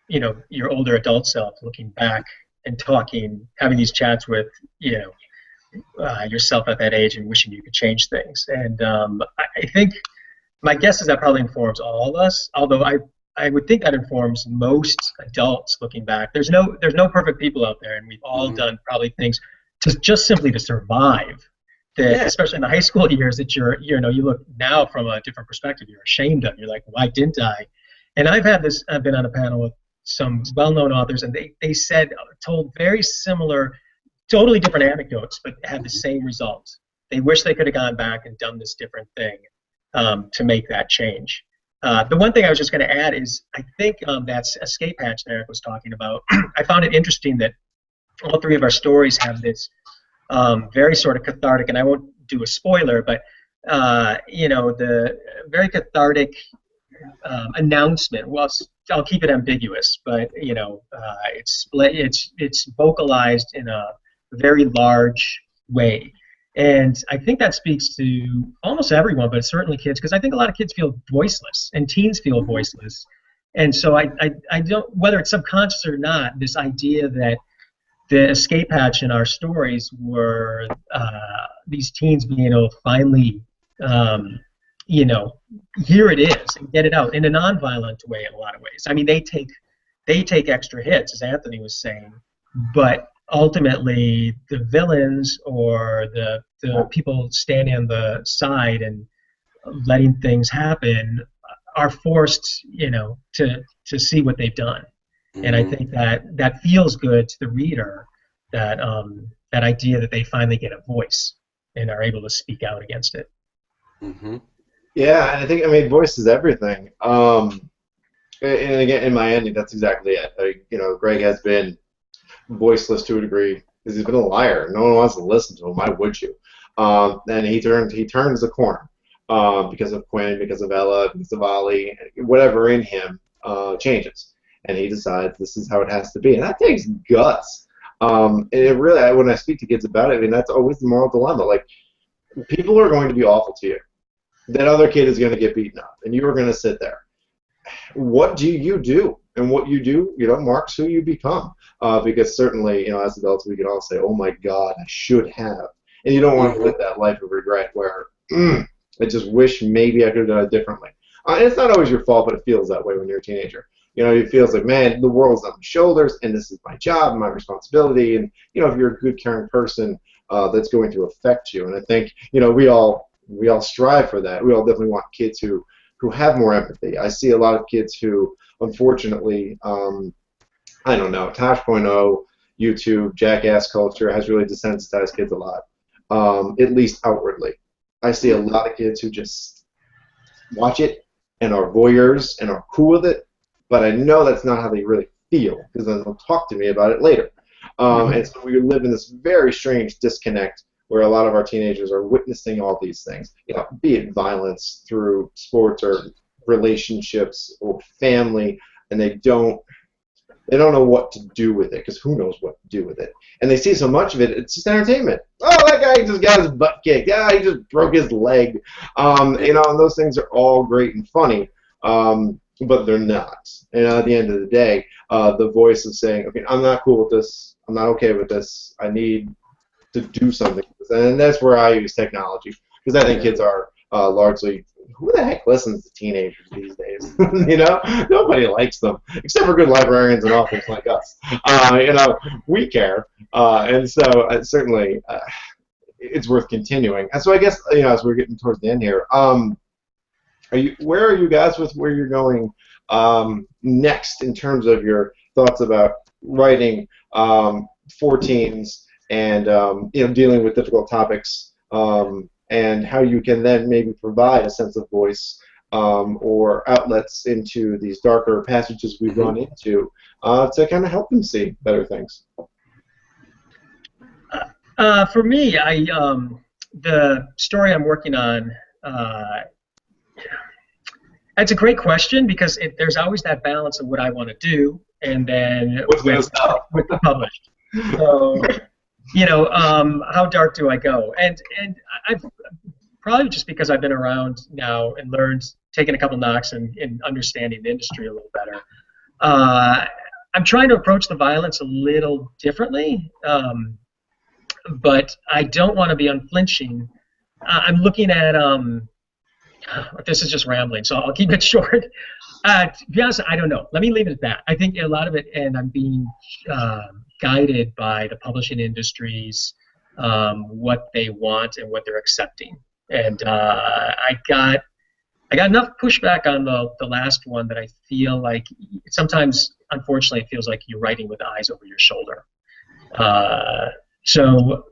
your older adult self looking back and talking, having these chats with yourself at that age and wishing you could change things. And I think my guess is that probably informs all of us, although I would think that informs most adults looking back. There's no perfect people out there, and we've all done probably things just simply to survive. That, especially in the high school years, that you look now from a different perspective, you're ashamed of. You're like, why didn't I? And I've been on a panel with some well-known authors, and they told very similar, totally different anecdotes, but had the same results. They wish they could have gone back and done this different thing to make that change. The one thing I was just going to add is I think that escape hatch that Eric was talking about, I found it interesting that all three of our stories have this very sort of cathartic, and I won't do a spoiler, but the very cathartic announcement. Well, I'll keep it ambiguous, but it's vocalized in a very large way. And I think that speaks to almost everyone, but certainly kids, because I think a lot of kids feel voiceless, and teens feel voiceless. And so I don't, whether it's subconscious or not, this idea that the escape hatch in our stories were these teens being able to finally, here it is, and get it out in a nonviolent way in a lot of ways. I mean, they take extra hits, as Anthony was saying, but ultimately the villains or the people standing on the side and letting things happen are forced, to see what they've done. Mm-hmm. And I think that feels good to the reader, that that idea that they finally get a voice and are able to speak out against it. Mm-hmm. Yeah, and I mean, voice is everything. And again, in my ending, that's exactly it. Greg has been voiceless to a degree because he's been a liar. No one wants to listen to him. Why would you? And he turns the corner because of Quinn, because of Ella, because of Ollie, whatever in him changes, and he decides this is how it has to be, and that takes guts. And it really, when I speak to kids about it, I mean, that's always the moral dilemma. Like, people are going to be awful to you. That other kid is going to get beaten up, and you are going to sit there. What do you do? And what you do, marks who you become. Because certainly, as adults, we can all say, "Oh my God, I should have," and you don't want to live that life of regret where I just wish maybe I could have done it differently. And it's not always your fault, but it feels that way when you're a teenager. It feels like, man, the world's on my shoulders, and this is my job, my responsibility. And if you're a good, caring person, that's going to affect you. And I think we all strive for that. We all definitely want kids who have more empathy. I see a lot of kids who, unfortunately, I don't know, Tosh.0, YouTube, jackass culture has really desensitized kids a lot, at least outwardly. I see a lot of kids who just watch it and are voyeurs and are cool with it, but I know that's not how they really feel, because they'll talk to me about it later. And so we live in this very strange disconnect where a lot of our teenagers are witnessing all these things, be it violence through sports or relationships or family, and they don't know what to do with it, because who knows what to do with it. And they see so much of it, it's just entertainment. Oh, that guy just got his butt kicked. Yeah, he just broke his leg. And those things are all great and funny, but they're not. And at the end of the day, the voice is saying, okay, I'm not cool with this. I'm not okay with this. I need to do something. And that's where I use technology, because I think kids are largely, who the heck listens to teenagers these days? Nobody likes them, except for good librarians and authors like us. We care, and so certainly it's worth continuing. And so I guess as we're getting towards the end here, where are you guys with where you're going next in terms of your thoughts about writing for teens and dealing with difficult topics? And how you can then maybe provide a sense of voice or outlets into these darker passages we've run into to kind of help them see better things. For me, the story I'm working on, it's a great question, because there's always that balance of what I want to do and then what's published. So, how dark do I go? And I've probably just because I've been around now and learned, taken a couple knocks and understanding the industry a little better. I'm trying to approach the violence a little differently, but I don't want to be unflinching. I'm looking at this is just rambling, so I'll keep it short. To be honest, I don't know. Let me leave it at that. I think a lot of it, and I'm being guided by the publishing industries, what they want and what they're accepting. And I got enough pushback on the last one that I feel like sometimes, unfortunately, it feels like you're writing with eyes over your shoulder. So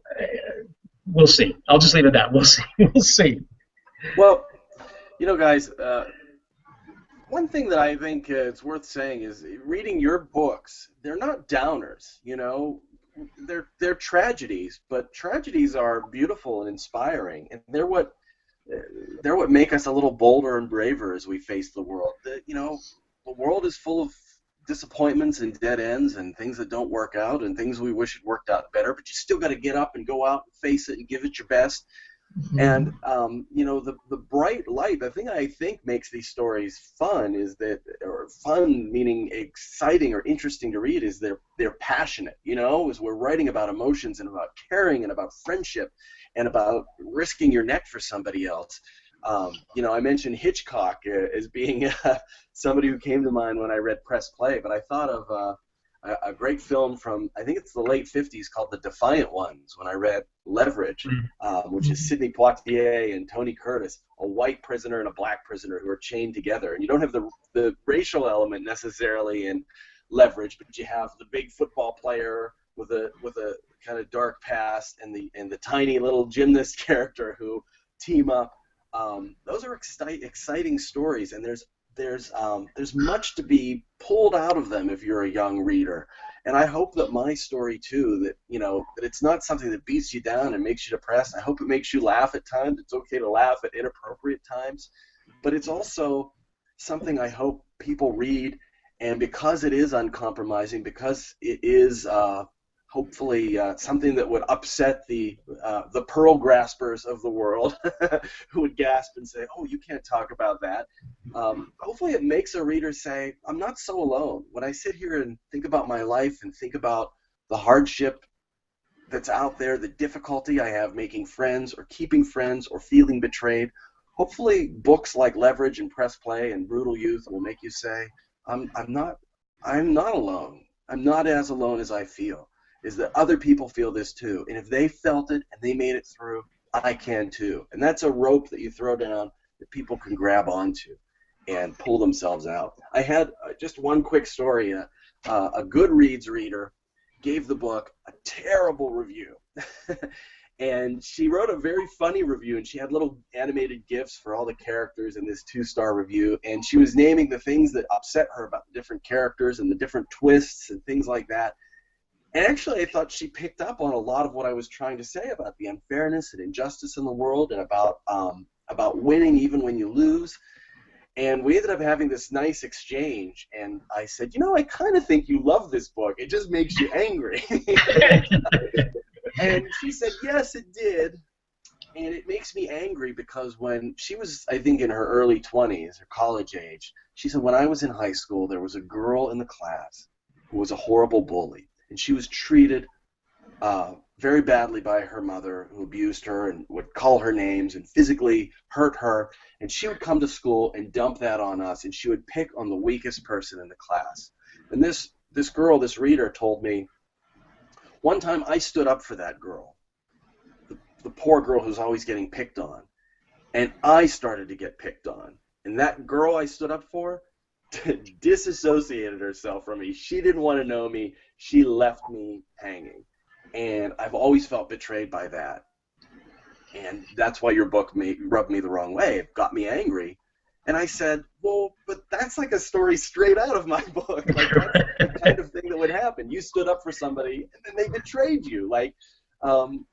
we'll see. I'll just leave it at that. We'll see. We'll see. Well, guys, One thing that I think it's worth saying is reading your books. They're not downers, you know. They're tragedies, but tragedies are beautiful and inspiring, and they're what make us a little bolder and braver as we face the world. You know, the world is full of disappointments and dead ends and things that don't work out and things we wish had worked out better, but you still got to get up and go out and face it and give it your best. And you know, the bright light, the thing I think makes these stories fun is that, or fun meaning exciting or interesting to read, is they're passionate. You know, as we're writing about emotions and about caring and about friendship and about risking your neck for somebody else. You know, I mentioned Hitchcock as being somebody who came to mind when I read Press Play, but I thought of a great film from, I think it's the late 50s, called The Defiant Ones, when I read Leverage, which is Sidney Poitier and Tony Curtis, a white prisoner and a black prisoner who are chained together. And you don't have the racial element necessarily in Leverage, but you have the big football player with a kind of dark past and the tiny little gymnast character who team up. Those are exciting stories, and there's much to be pulled out of them if you're a young reader. And I hope that my story too, that, you know, that it's not something that beats you down and makes you depressed. I hope it makes you laugh at times. It's okay to laugh at inappropriate times, but it's also something I hope people read, and because it is uncompromising, because it is hopefully something that would upset the pearl graspers of the world who would gasp and say, oh, you can't talk about that. Hopefully it makes a reader say, I'm not so alone. When I sit here and think about my life and think about the hardship that's out there, the difficulty I have making friends or keeping friends or feeling betrayed, hopefully books like Leverage and Press Play and Brutal Youth will make you say, I'm not alone. I'm not as alone as I feel. Is that other people feel this too, and if they felt it and they made it through, I can too. And that's a rope that you throw down that people can grab onto and pull themselves out. I had just one quick story. A Goodreads reader gave the book a terrible review, and she wrote a very funny review, and she had little animated GIFs for all the characters in this 2-star review, and she was naming the things that upset her about the different characters and the different twists and things like that. And actually, I thought she picked up on a lot of what I was trying to say about the unfairness and injustice in the world, and about winning even when you lose. And we ended up having this nice exchange, and I said, you know, I kind of think you love this book. It just makes you angry. And she said, yes, it did. And it makes me angry because when she was, I think, in her early 20s, her college age, she said, when I was in high school, there was a girl in the class who was a horrible bully. And she was treated very badly by her mother, who abused her and would call her names and physically hurt her. And she would come to school and dump that on us, and she would pick on the weakest person in the class. And this girl, this reader, told me, one time I stood up for that girl, the poor girl who's always getting picked on. And I started to get picked on. And that girl I stood up for disassociated herself from me. She didn't want to know me. She left me hanging. And I've always felt betrayed by that. And that's why your book rubbed me the wrong way. It got me angry. And I said, well, but that's like a story straight out of my book. Like, that's the kind of thing that would happen. You stood up for somebody, and then they betrayed you. Like, and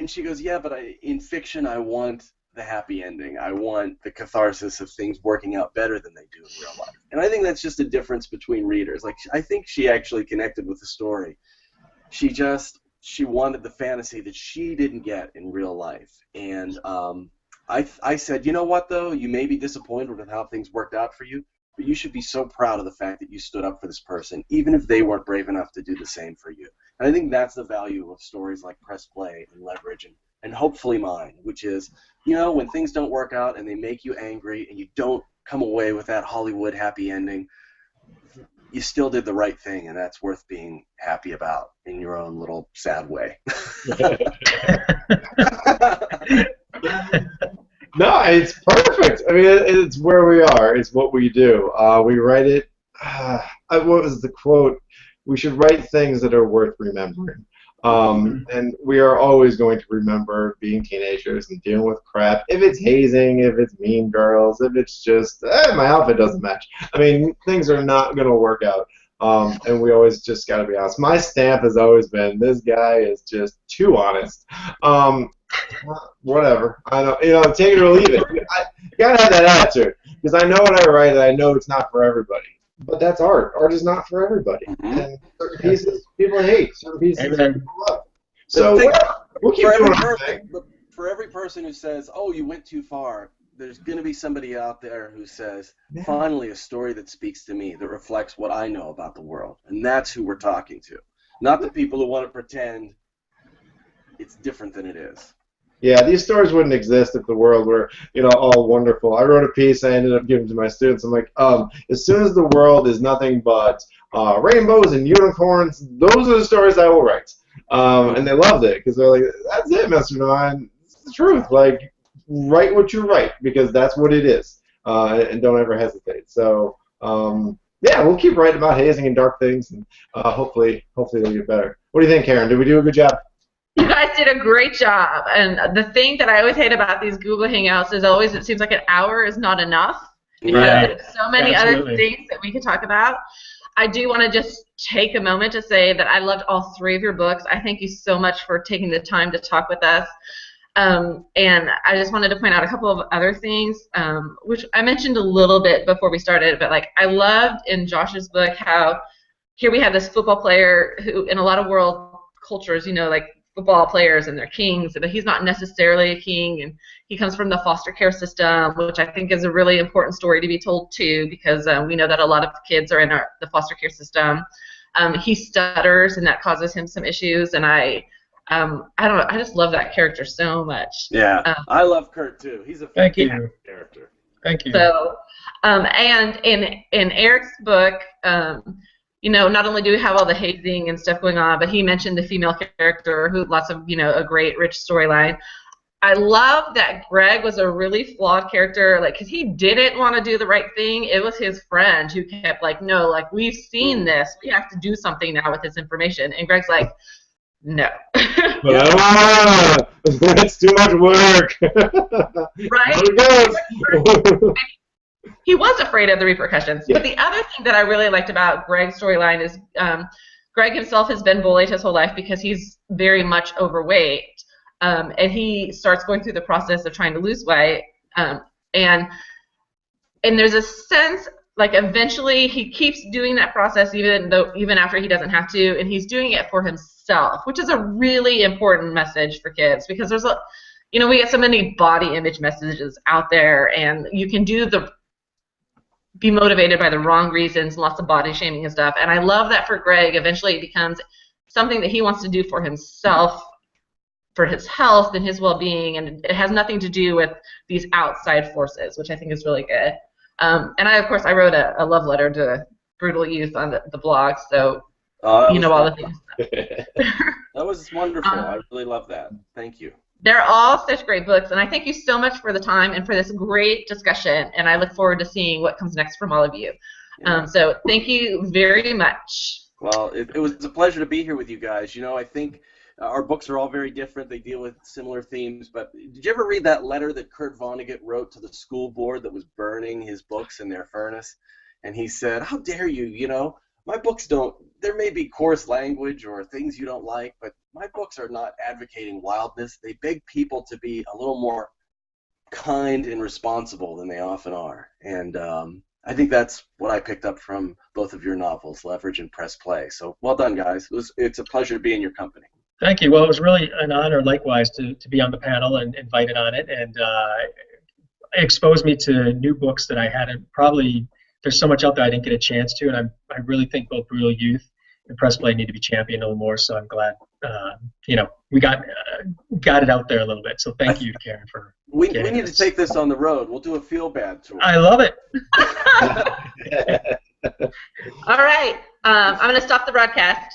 she goes, yeah, but in fiction, I want the happy ending. I want the catharsis of things working out better than they do in real life. And I think that's just a difference between readers. Like, I think she actually connected with the story. She wanted the fantasy that she didn't get in real life. And I said, you know what, though? You may be disappointed with how things worked out for you, but you should be so proud of the fact that you stood up for this person, even if they weren't brave enough to do the same for you. And I think that's the value of stories like Press Play and Leverage and hopefully mine, which is, you know, when things don't work out and they make you angry and you don't come away with that Hollywood happy ending, you still did the right thing, and that's worth being happy about in your own little sad way. No, it's perfect. I mean, it's where we are. It's what we do. We write it. What was the quote? We should write things that are worth remembering. And we are always going to remember being teenagers and dealing with crap. If it's hazing, if it's mean girls, if it's just, my outfit doesn't match. I mean, things are not going to work out. And we always just got to be honest. My stamp has always been, this guy is just too honest. Whatever. I don't, take it or leave it. You got to have that attitude. Because I know what I write, and I know it's not for everybody. But that's art. Art is not for everybody. And certain pieces people hate. Certain pieces people love. So we'll keep doing our thing. For every person who says, "Oh, you went too far," there's going to be somebody out there who says, "Finally, a story that speaks to me, that reflects what I know about the world," and that's who we're talking to, not the people who want to pretend it's different than it is. Yeah, these stories wouldn't exist if the world were, all wonderful. I wrote a piece I ended up giving to my students. I'm like, as soon as the world is nothing but rainbows and unicorns, those are the stories I will write. And they loved it because they're like, that's it, Mr. Devine. It's the truth. Like, write what you write because that's what it is. And don't ever hesitate. So, yeah, we'll keep writing about hazing and dark things, and hopefully they'll get better. What do you think, Karen? Did we do a good job? You guys did a great job. And the thing that I always hate about these Google Hangouts is always it seems like an hour is not enough because there's so many other things that we could talk about. I do want to just take a moment to say that I loved all three of your books. I thank you so much for taking the time to talk with us. And I just wanted to point out a couple of other things, which I mentioned a little bit before we started, but like I loved in Josh's book how here we have this football player who in a lot of world cultures, like football players and they're kings, but he's not necessarily a king, and he comes from the foster care system, which I think is a really important story to be told too, because we know that a lot of kids are in the foster care system. He stutters, and that causes him some issues, and I don't know, I just love that character so much. Yeah, I love Kurt too. He's a fantastic character. Thank you. So, and in Eric's book, not only do we have all the hazing and stuff going on, but he mentioned the female character who lots of, a great rich storyline. I love that Greg was a really flawed character, because he didn't want to do the right thing. It was his friend who kept no, we've seen this. We have to do something now with this information. And Greg's like, no. That's too much work. Right? He was afraid of the repercussions. Yeah. But the other thing that I really liked about Greg's storyline is Greg himself has been bullied his whole life because he's very much overweight. And he starts going through the process of trying to lose weight. And there's a sense, eventually he keeps doing that process even after he doesn't have to, and he's doing it for himself, which is a really important message for kids because there's we get so many body image messages out there, and you can be motivated by the wrong reasons, lots of body shaming and stuff. And I love that for Greg, eventually it becomes something that he wants to do for himself, for his health and his well-being, and it has nothing to do with these outside forces, which I think is really good. And of course, I wrote a love letter to Brutal Youth on the blog, so all the things. That was wonderful. I really love that. Thank you. They're all such great books, and I thank you so much for the time and for this great discussion, and I look forward to seeing what comes next from all of you. Yeah. So thank you very much. Well, it was a pleasure to be here with you guys. I think our books are all very different. They deal with similar themes, but did you ever read that letter that Kurt Vonnegut wrote to the school board that was burning his books in their furnace? And he said, how dare you, my books there may be coarse language or things you don't like, but my books are not advocating wildness. They beg people to be a little more kind and responsible than they often are. And I think that's what I picked up from both of your novels, Leverage and Press Play. So well done, guys. It's a pleasure to be in your company. Thank you. Well, it was really an honor, likewise, to be on the panel and invited on it, and it exposed me to new books that I hadn't probably. There's so much out there I didn't get a chance to, and I really think both Brutal Youth and Press Play need to be championed a little more. So I'm glad, we got it out there a little bit. So thank you, Karen, for. We need to take this on the road. We'll do a feel bad tour. I love it. All right, I'm going to stop the broadcast.